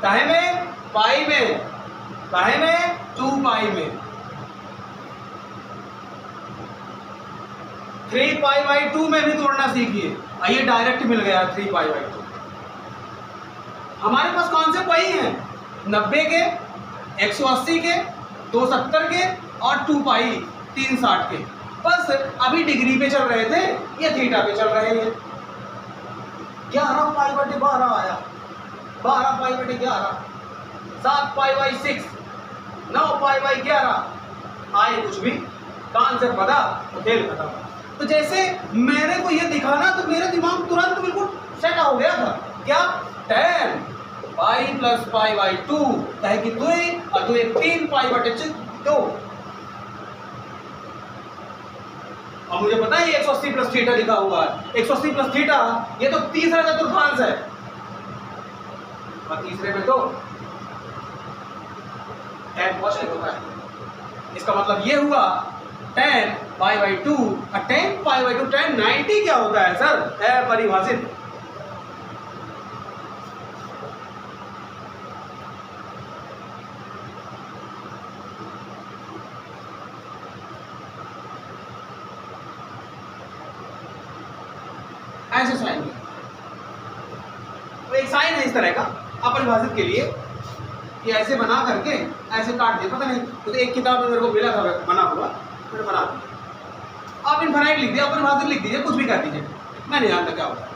कहे में पाई में, कहे में 2π में। 3π/2 में भी तोड़ना सीखिए। आइए डायरेक्ट मिल गया 3π/2। हमारे पास कौन से पाई हैं 90 के, 180 के, 270 के और 2π 360 के। बस अभी डिग्री पे चल रहे थे, ये थीटा पे चल रहे हैं। 11π/12 आया, 12π/11, 7π/6, 9π/11 आए कुछ भी। कॉन्सेप्ट पता तो खेल खत्म। तो जैसे मेरे को ये दिखा ना, तो मेरा दिमाग तुरंत बिल्कुल सेट हो गया था। क्या 10π + π/2 कहे कि 2 और 2 3π/2। अब मुझे पता है ये 180 प्लस थीटा लिखा हुआ है। 180 प्लस थीटा ये तो तीसरा चतुर्थांश है, और तीसरे में तो tan cos होता है। इसका मतलब ये हुआ 10 पाई बाई 2 और 10 पाई बाई 2 10 90 क्या होता है सर? है परिभाषित। ऐसे साइन में तो एक साइन है इस तरह का अपरिभाषित के लिए कि ऐसे बना करके ऐसे काट दिया, पता नहीं तो एक किताब में मेरे को मिला था बना हुआ, मैंने बना दिया। आप इनफाइनाइट लिख दिया, अपरिभाषित लिख दीजिए, कुछ भी कर दीजिए, मैं नहीं जानता क्या होता है।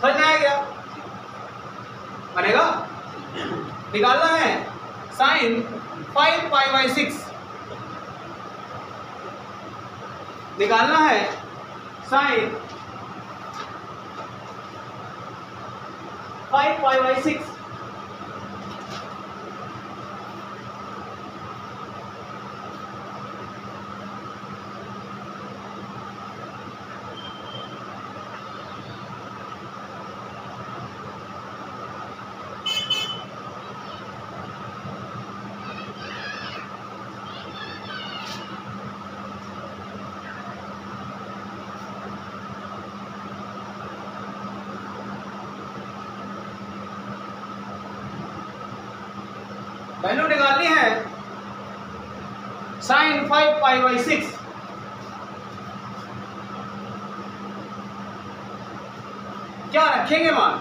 समझ में आया क्या? बनेगा। निकालना है साइन 5 पाई बाई 6, निकालना है साइन 5 पाई बाई 6। वैल्यू निकालनी है साइन 5 पाई बाई 6। क्या रखेंगे मान?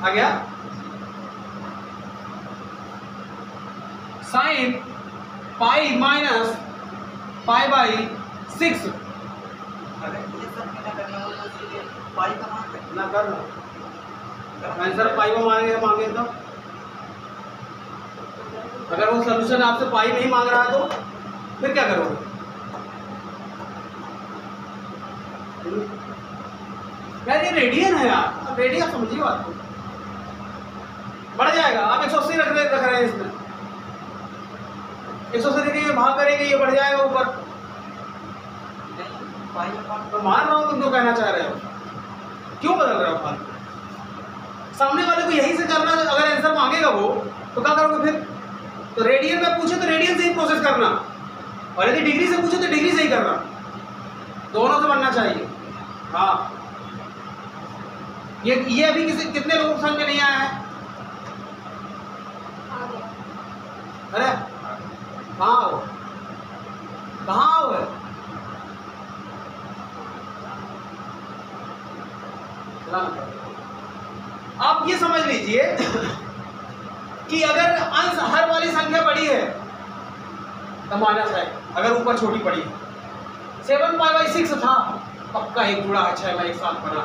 आ गया sine pi minus pi by 6 ना कर लो आंसर पाई में मांगे तो अगर वो सॉल्यूशन आपसे पाई नहीं मांग रहा है तो फिर क्या करोगे? यार ये रेडियन है यार, रेडियन समझिए बात को। बढ़ जाएगा, आप 180 रख रहे हैं इसमें, 180 देखिए भाग करेंगे ये बढ़ जाएगा ऊपर। तो मान रहा हूं तुम जो कहना चाह रहे हो, क्यों बदल रहे हो फालतू? सामने वाले को यही से करना, अगर आंसर मांगेगा वो तो क्या करोगे फिर? तो रेडियन में पूछे तो रेडियन से ही प्रोसेस करना, और यदि डिग्री से पूछे तो डिग्री से ही करना, दोनों से बनना चाहिए। हाँ ये अभी कितने लोगों को समझ में नहीं आया है? अरे कहाँ हो, कहाँ हो? आप ये समझ लीजिए कि अगर अंश हर वाली संख्या बड़ी है तो माइनस है, अगर ऊपर छोटी पड़ी है। 7 पाई बाई 6 था, पक्का एक जुड़ा है, 6 में एक साथ बना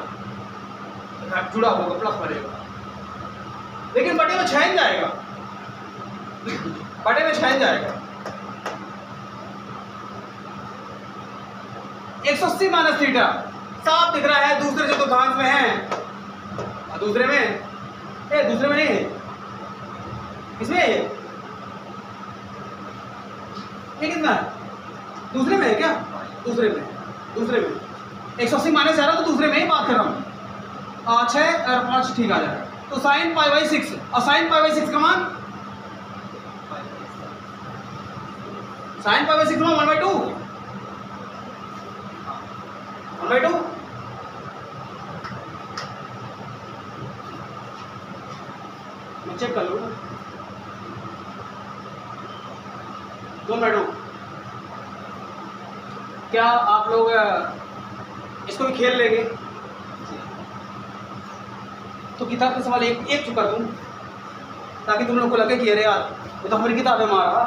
जुड़ा होगा, प्लस बनेगा, लेकिन बटे में छह जाएगा, बटे में छह जाएगा। 180 माइनस थीटा साफ दिख रहा है, दूसरे चतुर्थांश में है, दूसरे में दूसरे में नहीं है, इसमें है ये कितना है? दूसरे में है क्या? दूसरे में 180 माइनस जा रहा तो दूसरे में ही बात कर रहा हूँ। 6 और 5 ठीक आ जाएगा। तो साइन पाई बाई 6 और साइन पाई बाई 6 का मान साइन पाई बाई 6 का मान 1/2 मैं चेक कर लूँ 2/2। क्या आप लोग इसको भी खेल लेंगे? तो किताब का सवाल एक चुका दूं ताकि तुम लोग को लगे कि अरे यार वो तो हमारी किताब है मारा।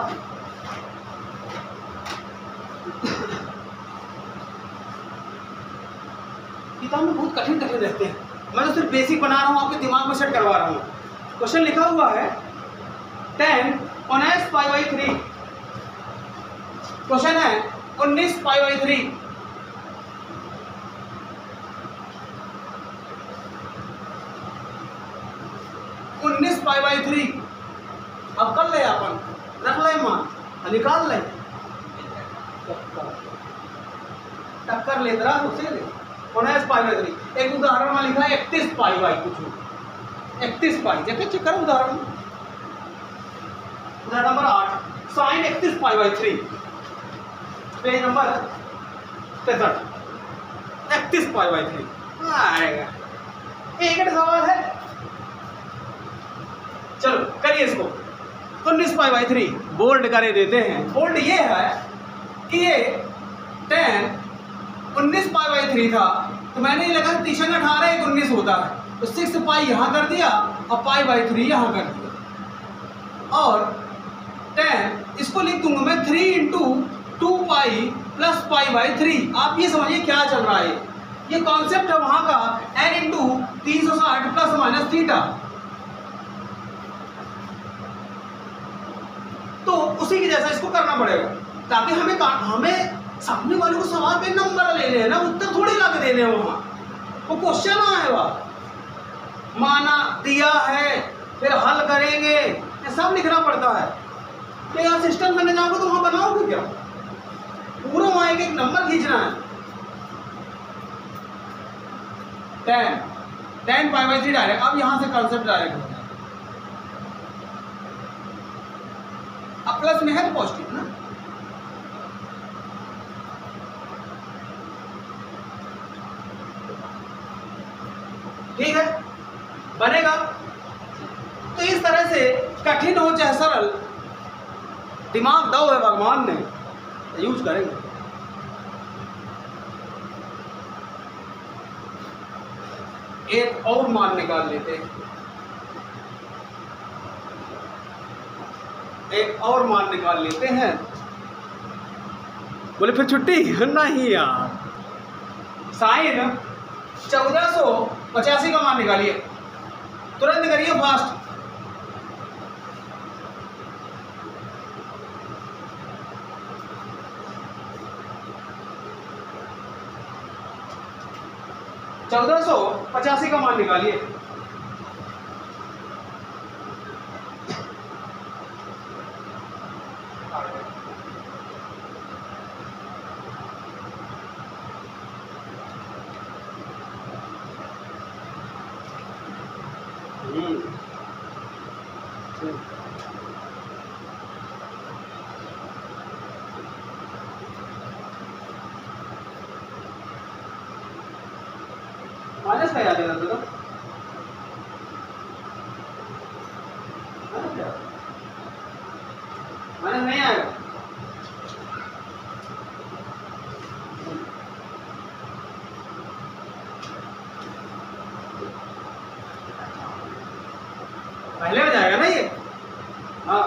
किताब में बहुत कठिन रहते हैं, मैं तो सिर्फ बेसिक बना रहा हूँ, आपके दिमाग में सेट करवा रहा हूँ। क्वेश्चन लिखा हुआ है 10 on s pi by 3। Question है 19 पाई बाई 3। पाई बाई 3 अब कर ले, अपन रख ले मान, निकाल ले, टक्कर ले तरह उससे ले 19 पाई बाई 3। एक उदाहरण में लिखा है 31 पाई बाई कुछ, 31 पाई, चेक करो उदाहरण number 8, sine 31 pi by 3, page number 63, 31 pi by 3 आएगा। एक सवाल है, चलो करिए इसको। 19 पाई बाई 3 बोल्ड करे देते हैं। बोल्ड ये है कि ये tan 19 पाई बाई 3 था, तो मैंने ये लगा तीसरा 18 एक 19 होता है, तो 6 पाई यहाँ कर दिया और पाई बाई 3 यहाँ कर दिया, और tan इसको लिख दूंगा मैं 3 into 2 pi plus pi by 3। आप ये समझिए क्या चल रहा है, ये कॉन्सेप्ट है वहां का n into 360 plus minus theta. तो उसी की जैसा इसको करना पड़ेगा, ताकि हमें सामने वाले को सवाल पे नंबर लेने हैं ना, उत्तर थोड़ी लग देने हैं वहां, वो क्वेश्चन आए वह माना दिया है फिर हल करेंगे, ये सब लिखना पड़ता है। तो यार सिस्टम करने जाओगे तो वहां बनाओगे क्या, पूरा वहां एक नंबर खींचना है। tan पाई बाई 3 डायरेक्ट, अब यहां से कॉन्सेप्ट डायरेक्ट होता है। अब प्लस में है तो पॉजिटिव ना, ठीक है बनेगा। तो इस तरह से कठिन हो चाहे सरल, दिमाग दो है भगवान ने, यूज करेंगे। एक और मान निकाल लेते हैं, एक और मान निकाल लेते हैं। बोले फिर छुट्टी नहीं यार, साइन 1485 का मान निकालिए, तुरंत करिए फास्ट। चौदह 1485 का मान निकालिए। माइनस का याद है तो माइनस नहीं आएगा। पहले में जाएगा ना ये, हाँ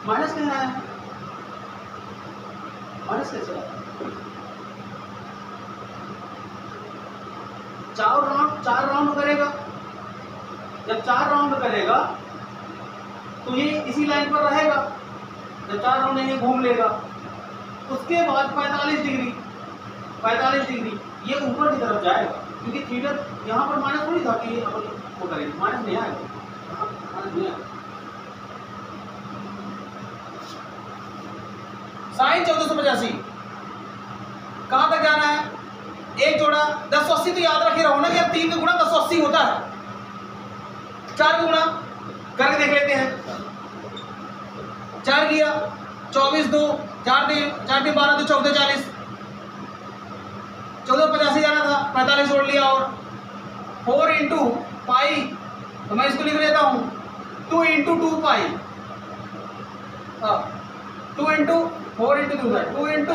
माइनस क्या है, माइनस कैसे है? चार राउंड करेगा, जब 4 राउंड करेगा तो ये इसी लाइन पर रहेगा, जब 4 राउंड ये घूम लेगा, उसके बाद 45 डिग्री ये ऊपर की तरफ जाएगा, क्योंकि थीटा यहाँ पर माइनस थोड़ी था कि अपन वो करेंगे, माइनस नहीं आएगा, माइनस नहीं आएगा। साइन 1485 कहां तक जाना है, एक जोड़ा 1080 तो याद रखे रहो ना कि 3 का गुणा 1080 होता है, 4 का गुणा करके देख लेते हैं। 4 किया 24 2 4 3 12 तो 14 40, 1485 जाना था, 45 जोड़ लिया, और 4 इंटू पाई, तो मैं इसको लिख लेता हूँ 2 इंटू 2 पाई, 2 into 4 into 2 into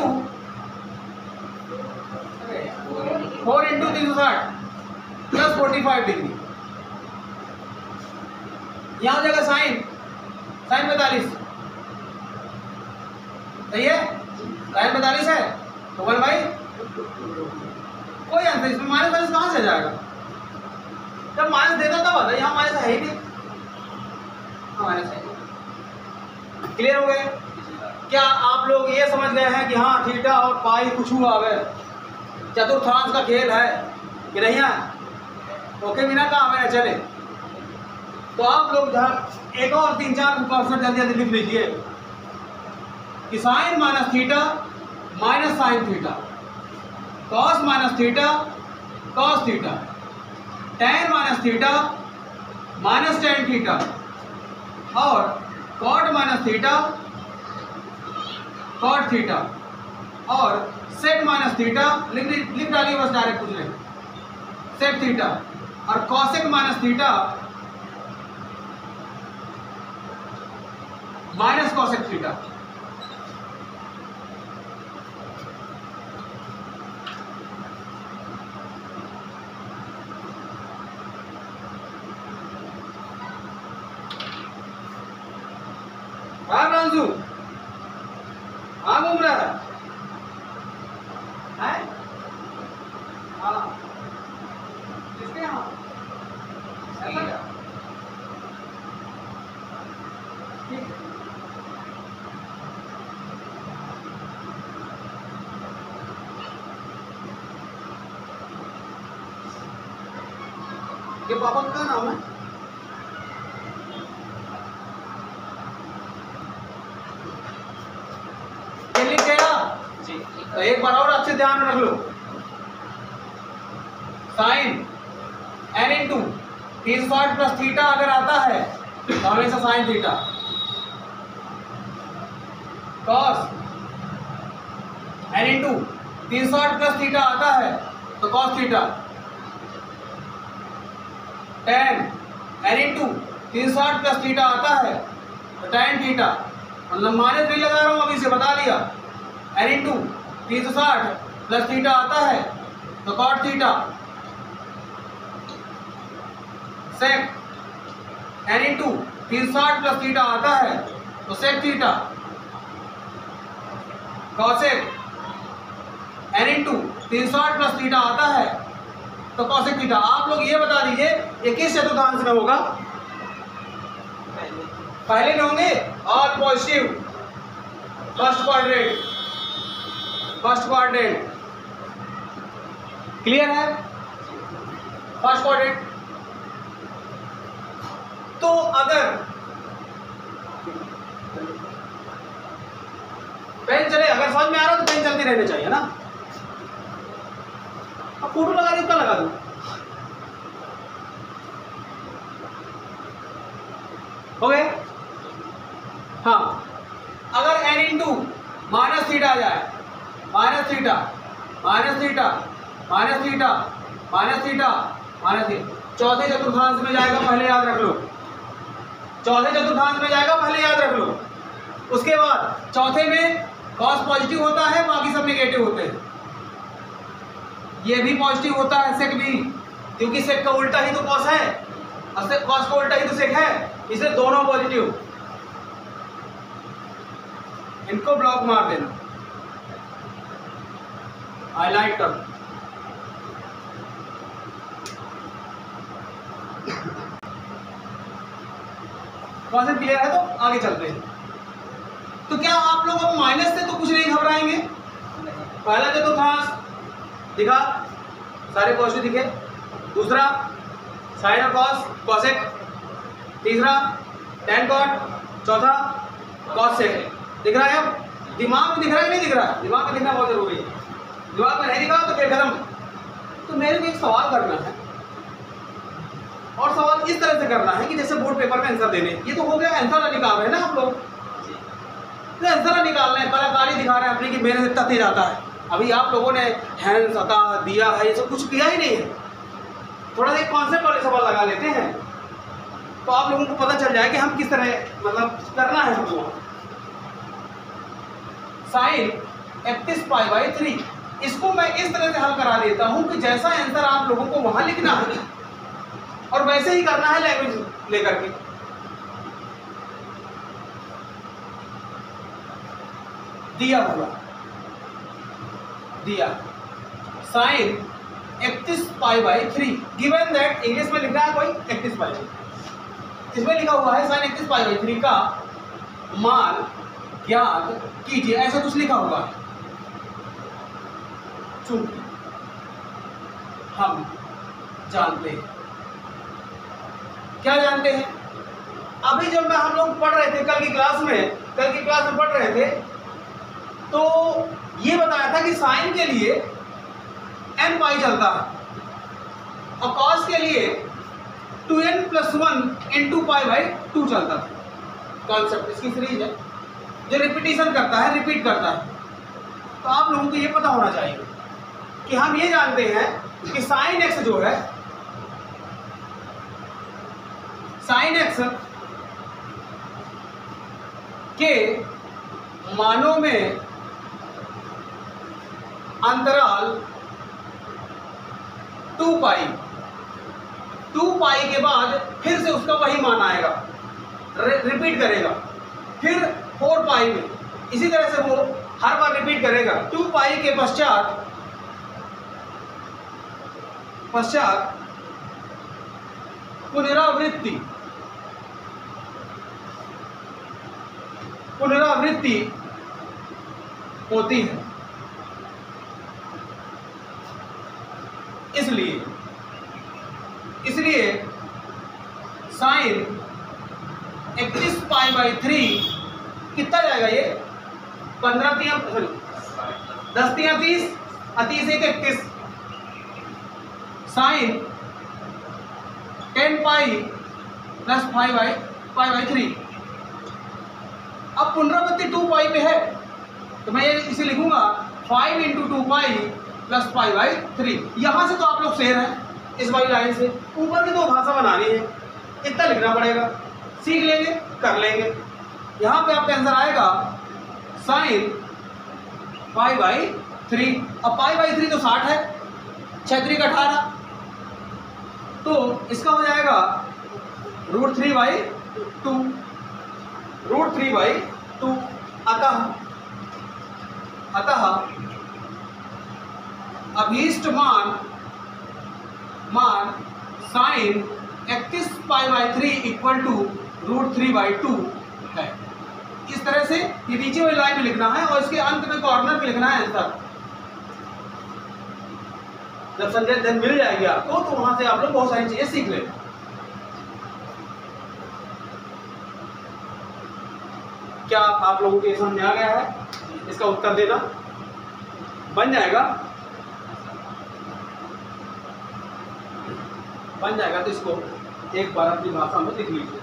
4 into 360 plus 45 degree. यहाँ हो जाएगा साइन 45, सही है, साइन 45 है तो बोल भाई कोई आंसर, इसमें माइनस कहाँ से जाएगा, जब माइनस देता तब आता, यहाँ माइनस है ही नहीं, माइनस है। क्लियर हो गए? क्या आप लोग ये समझ गए हैं कि हाँ थीटा और पाई कुछ हुआ है, चतुर्थांश का खेल है कि नहीं है? ओके बिना काम है चले। तो आप लोग एक और 3-4 कॉन्सेप्ट जल्दी जल्दी लिख लीजिए कि sin minus theta minus sin theta, cos minus theta cos theta, tan minus theta minus tan theta, और cot minus theta cot theta, और सेक माइनस थीटा लिख डालिए बस, डायरेक्ट कुछ नहीं, सेक थीटा, और cosec minus theta minus cosec theta. हाँ राजू, हाँ घूम रहा है? हाँ किसके यहाँ? ठीक। ये पापा का नाम है? ये लिख गया जी। तो एक बार और अच्छे ध्यान रख लो, sin n into 360 plus theta अगर आता है तो हमेशा sin theta, cos n into 360 plus theta आता है तो cos theta, tan n into 360 plus theta आता है तो टैन थीटा, मतलब माइनस भी लगा रहा हूं अभी से बता दिया, एन इंटू 360 प्लस थीटा आता है तो cot theta, sec N into 360 plus theta आता है तो sec theta, cosec N into 360 plus theta आता है तो कॉसेक थीटा। आप लोग ये बता दीजिए ये किस चतुर्थांश में होगा? पहले में होंगे all positive, first quadrant, first quadrant clear है? First quadrant. तो अगर पेन चले, अगर समझ में आ रहा हो तो पेन चलती रहनी चाहिए ना। अब फोटो लगा दी, इतना लगा दूं, हो गए? हाँ, अगर n इंटू माइनस थीटा आ जाए, minus theta minus theta minus theta minus theta minus theta, चौथे चतुर्थांश में जाएगा, पहले याद रख लो, चौथे चतुर्थांश में जाएगा, पहले याद रख लो। उसके बाद चौथे में कॉस पॉजिटिव होता है, बाकी सब नेगेटिव होते हैं। ये भी पॉजिटिव होता है, सेक भी, क्योंकि सेक का उल्टा ही तो कॉस है और कॉस का उल्टा ही तो सेक है, इसलिए दोनों पॉजिटिव। इनको ब्लॉक मार देना, हाईलाइट कर। कॉन्सेप्ट क्लियर है? तो आगे चलते हैं। तो क्या आप लोग अब माइनस से तो कुछ नहीं घबराएंगे? पहला चतुर्थांश दिखा, सारे पॉजिटिव दिखे, दूसरा साइन और कॉस कॉसेक, तीसरा टैन कॉट, चौथा कॉस सेक। दिख रहा है? अब दिमाग में दिख रहा है कि नहीं दिख रहा है? दिमाग में दिखना बहुत जरूरी है। दिमाग में नहीं दिखा तो फिर खत्म। तो मेरे को एक सवाल करना है, और सवाल इस तरह से करना है कि जैसे बोर्ड पेपर में आंसर देने। ये तो हो गया, आंसर निकाल रहे हैं ना आप लोग, तो आंसर निकाल रहे हैं, कलाकारी दिखा रहे हैं अपनी कि मेरे से इतना तेज आता है। अभी आप लोगों ने हैंड्स अता दिया है, ये सब कुछ किया ही नहीं है। थोड़ा सा एक कॉन्सेप्ट वाले सवाल लगा लेते हैं तो आप लोगों को पता चल जाए कि हम किस तरह मतलब करना है हमको। साइन 31π/3, इसको मैं इस तरह से हल करा देता हूं कि जैसा आंसर आप लोगों को वहां लिखना है और वैसे ही करना है लैंग्वेज लेकर के। दिया हुआ दिया साइन 31π/3 गिवन दैट, इंग्लिश में लिखा है कोई 31π, इसमें लिखा हुआ है साइन 31π/3 का मान ज्ञात कीजिए, ऐसा कुछ लिखा हुआ है। चूंकि हम जानते हैं, क्या जानते हैं? अभी जब हम लोग पढ़ रहे थे कल की क्लास में पढ़ रहे थे, तो ये बताया था कि साइन के लिए n पाई चलता है और कॉस के लिए 2n+1 इंटू पाई बाई 2 चलता था। कॉन्सेप्ट इसकी सीरीज है जो रिपीटेशन करता है, रिपीट करता है। तो आप लोगों को ये पता होना चाहिए कि हम ये जानते हैं कि साइन एक्स जो है, साइन एक्स के मानों में अंतराल 2 पाई के बाद फिर से उसका वही मान आएगा, रिपीट करेगा, फिर 4 पाई में इसी तरह से वो हर बार रिपीट करेगा। 2 पाई के पश्चात पुनरावृत्ति होती है। इसलिए साइन 31 पाई बाई 3 कितना जाएगा ये 15 तिया 10 तिया 30 30 1 31 sine 10 pi plus pi by 3। अब पुनरावृत्ति 2 पाई पे है तो मैं इसे लिखूंगा 5 into 2 pi plus pi by 3। यहां से तो आप लोग शेर हैं इस वाली लाइन से, ऊपर की तो भाषा बनानी है, इतना लिखना पड़ेगा, सीख लेंगे कर लेंगे। यहां पे आपका आंसर आएगा साइन पाई बाई 3। अब पाई बाई 3 तो 60 है, 6 3 का 18, तो इसका हो जाएगा √3/2 √3/2। अतः अभीष्ट मान sine 31 pi by 3 equal to √3/2 है। इस तरह से ये नीचे वाली लाइन में लिखना है और इसके अंत में कॉर्नर पे लिखना है आंसर। जब संजय दिन मिल जाएगी आपको तो वहां से आप लोग बहुत सारी चीजें सीख लेंगे। क्या आप लोगों के समझ में आ गया है? इसका उत्तर देना बन जाएगा तो इसको एक बार अपनी भाषा में लिख लीजिए।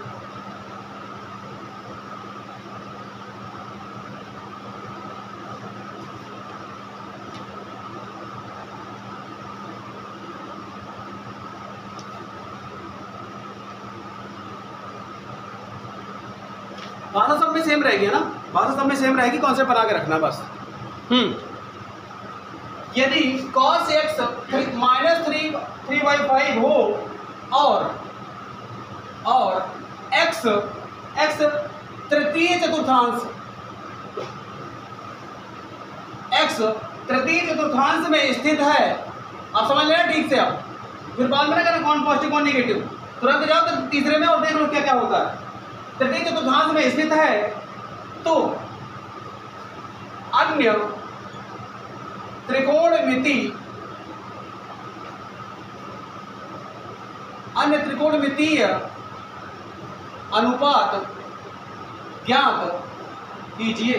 भाषा सब में सेम रहेगी ना, भाषा सब में सेम रहेगी, कॉन्सेप्ट बना के रखना बस। यदि cos x -3/5 हो और x तृतीय चतुर्थांश में स्थित है, आप समझ लेना ठीक से। आप फिर बाद में ना करना कौन पॉजिटिव कौन निगेटिव, तुरंत जाओ तो तीसरे में और देख लो क्या क्या होता है। तृतीय चतुर्थांश में स्थित है तो अन्य त्रिकोणमितीय अनुपात ज्ञात कीजिए।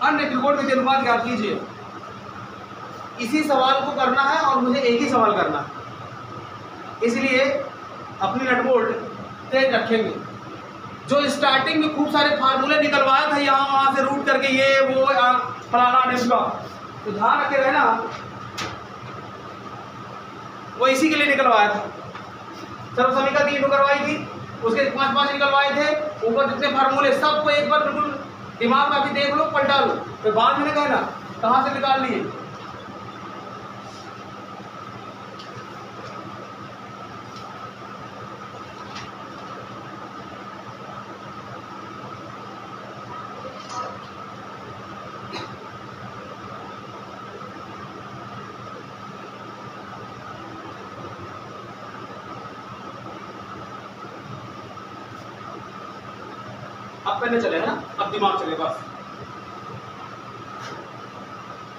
अन्य त्रिकोणमितीय अनुपात ज्ञात कीजिए। इसी सवाल को करना है और मुझे एक ही सवाल करना है, इसलिए अपनी नटबोल्ट तेज रखेंगे। जो स्टार्टिंग में खूब सारे फार्मूले निकलवाया था यहाँ वहाँ से रूट करके ये वो फलाना डिस्का, तो ध्यान रखे रहना वो इसी के लिए निकलवाया था। सर्व समीकरण 3 करवाई थी, उसके 5 निकलवाए थे, ऊपर जितने फार्मूले सबको एक बार बिल्कुल दिमाग में अभी देख लो, पलटा लो, फिर बाद में कहना कहाँ से निकाल लिए। अब पहले चले है ना, अब दिमाग चले बस।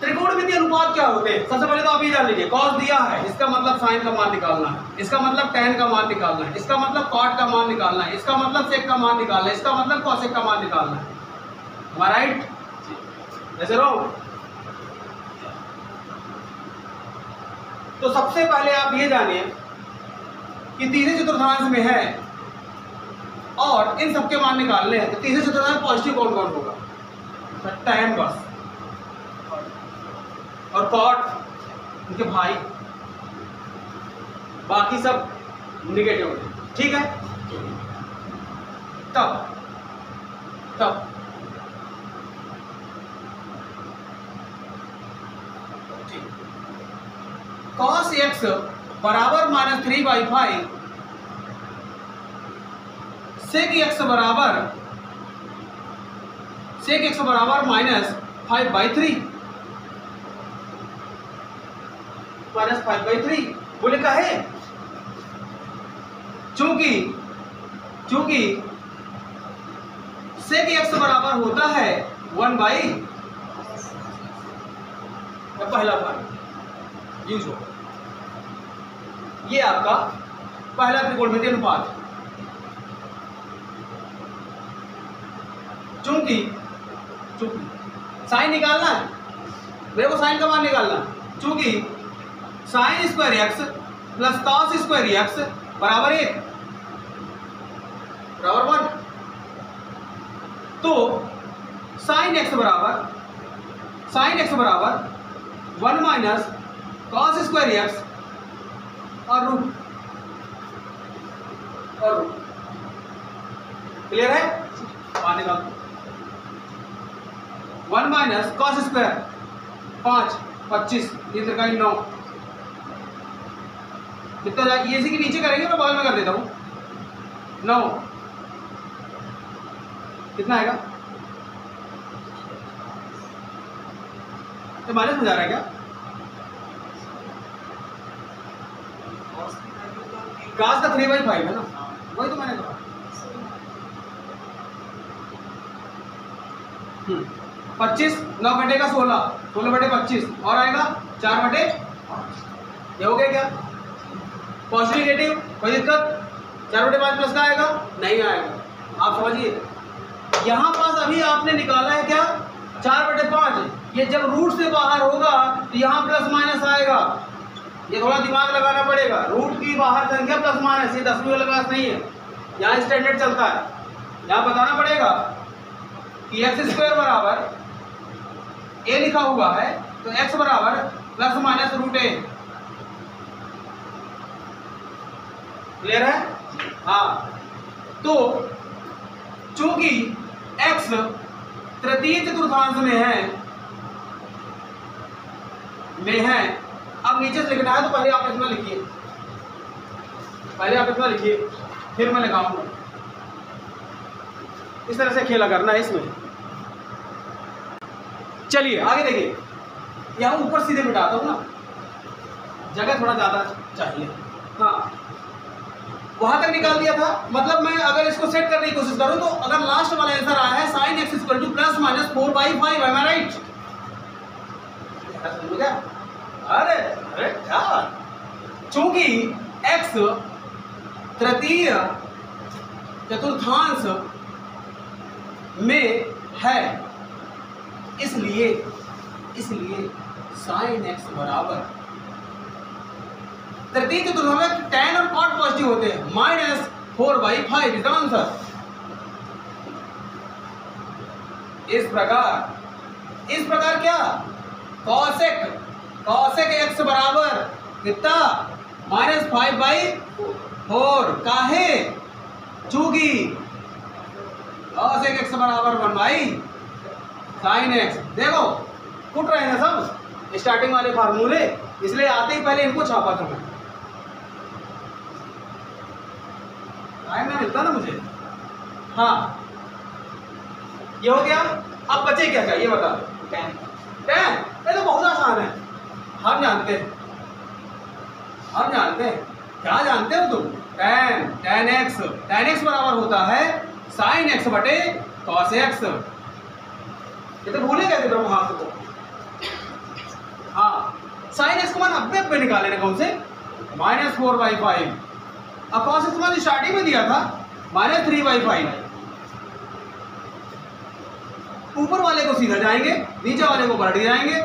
त्रिकोण त्रिकोणमितीय अनुपात क्या होते हैं? सबसे पहले तो आप ये जान लीजिए, कॉस दिया है, इसका मतलब साइन का मान निकालना है, इसका मतलब टेन का मान निकालना है, इसका मतलब कॉट का मान निकालना है, इसका मतलब सेक का मान निकालना है, इसका मतलब कॉसेक का मान निकालना है। Am I right? ऐसे रहो। तो सबसे पहले आप ये जानिए कि तीसरे चतुर्थांश में है और इन सबके मान निकालने हैं, तो तीसरे चतुर्थांश पॉजिटिव कौन कौन होगा? टेन बस और कॉट उनके भाई, बाकी सब निगेटिव होते। ठीक है, तब cos x बराबर -3/5 sec x बराबर -5/3 -5/3 बोले काहे? चूंकि sec x बराबर होता है 1/, पहला भाग यूज हो, ये आपका पहला त्रिकोणमितीय अनुपात। चूंकि साइन निकालना है, मेरे को साइन का मान निकालना है, चूंकि sine square x plus cos square x बराबर 1 बराबर 1, तो साइन एक्स बराबर 1 माइनस कॉस स्क्वायर एक्स और रूट क्लियर है? मान निकाल 1 माइनस कॉस स्क्वायर 5 25 3 त्रिकाई 9 कितना जाए, ये इसी के नीचे करेंगे, मैं बगल में कर देता हूँ 9 कितना आएगा? तो माइनस में जा रहा है क्या? कास का 3/5 है ना, वही तो मैंने कहा। 25 9 बटे का 16 16 बटे 25 और आएगा 4/5। ये हो गया क्या? पॉजिटिव नेगेटिव कोई दिक्कत? 4/5 प्लस का आएगा? नहीं आएगा। आप समझिए, यहाँ पास अभी आपने निकाला है क्या? 4/5। ये जब रूट से बाहर होगा तो यहाँ प्लस माइनस आएगा, ये थोड़ा दिमाग लगाना पड़ेगा। रूट की बाहर संख्या प्लस माइनस, ये 10वीं वाला क्लास नहीं है, यहाँ स्टैंडर्ड चलता है। यहाँ बताना पड़ेगा कि एक्स स्क्वायर बराबर ए लिखा हुआ है, तो एक्स बराबर प्लस माइनस रूट ए। क्लियर है? हाँ, तो चूंकि एक्स तृतीय चतुर्थांश में है, अब नीचे से लिखना है तो पहले आप इतना लिखिए, फिर मैं लगाऊंगा। इस तरह से खेला करना है इसमें। चलिए आगे देखिए, यहाँ ऊपर सीधे बिठाता हूँ ना, जगह थोड़ा ज्यादा चाहिए। हाँ, वहां तक निकाल दिया था, मतलब मैं अगर इसको सेट करने की कोशिश करूं तो अगर लास्ट वाला आंसर आया है sin x equal to plus minus 4/5, am I right? समझ गया? अरे क्या, चूंकि x तृतीय चतुर्थांश में है, इसलिए sin x बराबर तृतीय चतुर्थांश में tan और cot पॉजिटिव होते हैं, -4/5 इज द आंसर। इस प्रकार क्या? cosec x बराबर कितना? -5/4। काहे? चूंकि cosec x बराबर 1/sin x। देखो फुट रहे हैं सब स्टार्टिंग वाले फार्मूले, इसलिए आते ही पहले इनको छापा था मैं। टाइम में मिलता ना मुझे। हाँ, ये हो गया। अब बचे क्या क्या ये बता दो। tan ये तो बहुत आसान है, हम जानते हैं। क्या जानते हो तुम? tan x बराबर होता है sin x बटे cos x। ये तो भूले कैसे ब्रह्मास्त्र को? 90 निकाले ना कौन से -4/5। अब cos x मान स्टार्टिंग में दिया था -3/5। ऊपर वाले को सीधा जाएंगे, नीचे वाले को पलट जाएंगे।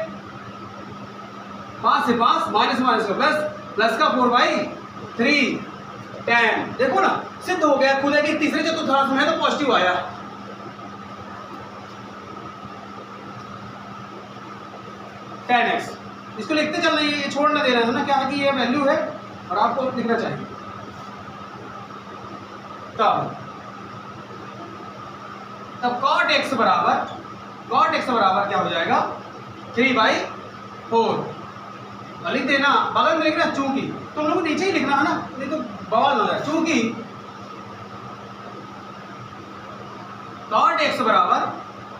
5 से 5 माइनस माइनस का प्लस, प्लस का 4/3 tan। देखो ना सिद्ध हो गया खुद है कि तीसरे चतुर्थांश में है तो पॉजिटिव आया। tan x इसको लिखते चलना, ये छोड़ना देना है ना, क्या है कि ये वैल्यू है और आपको लिखना चाहिए। तब cot x बराबर क्या हो जाएगा 3/4। लिख देना, बगल में लिखना चूंकि, तुम लोग को नीचे ही लिखना है ना, नहीं तो बवाल हो जाए। चूंकि cot x बराबर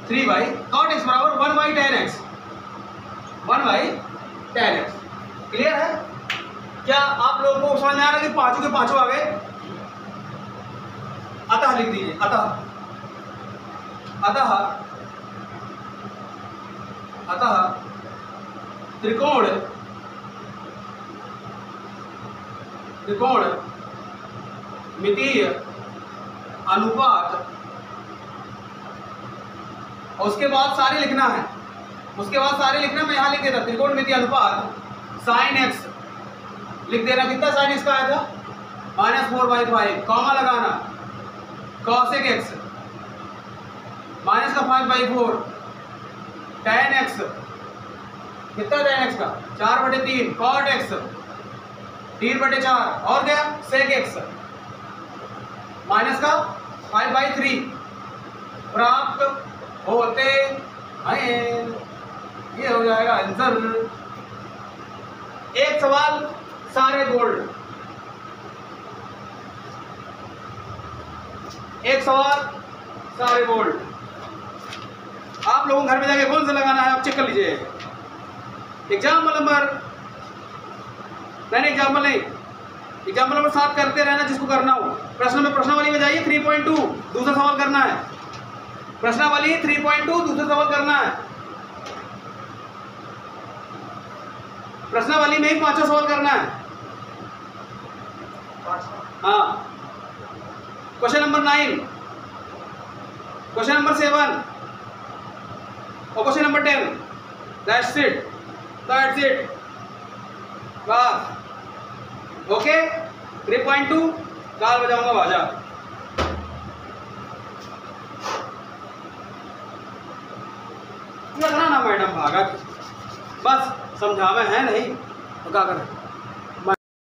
1/tan x, 1/tan x। Clear है? क्या आप लोगों को समझ में आ रहा है कि पांचों के पांचों आ गए? अतः लिख दीजिए, अतः त्रिकोण मितीय अनुपात, और उसके बाद सारे लिखना है, मैं यहां लिख देता त्रिकोण मितीय अनुपात sin x लिख देना। कितना sin x का आया था -4/5, कॉमा लगाना cos x माइनस का 5/4 tan x, कितना tan x का 4/3 cot x 3/4 और क्या sec x माइनस का 5/3 प्राप्त होते हैं। ये हो जाएगा आंसर। एक सवाल सारे गोल्ड, एक सवाल सारे गोल्ड। आप लोगों घर में जाके कौन सा लगाना है आप चेक कर लीजिए। एग्जाम्पल नंबर, नहीं एग्जाम्पल नहीं, एग्जाम्पल नंबर 7 करते रहना जिसको करना हो। प्रश्नावली में जाइए 3.2 दूसरा सवाल करना है। प्रश्नावली 3.2 दूसरा सवाल करना है। प्रश्नावली में ही 5वां सवाल करना है। हाँ, क्वेश्चन नंबर 9, क्वेश्चन नंबर 7 और क्वेश्चन नंबर 10। दैट्स इट बस। ओके 3.2 काल बजाऊंगा बाजा। ना मैडम भागा, बस समझावे है नहीं तो क्या करें।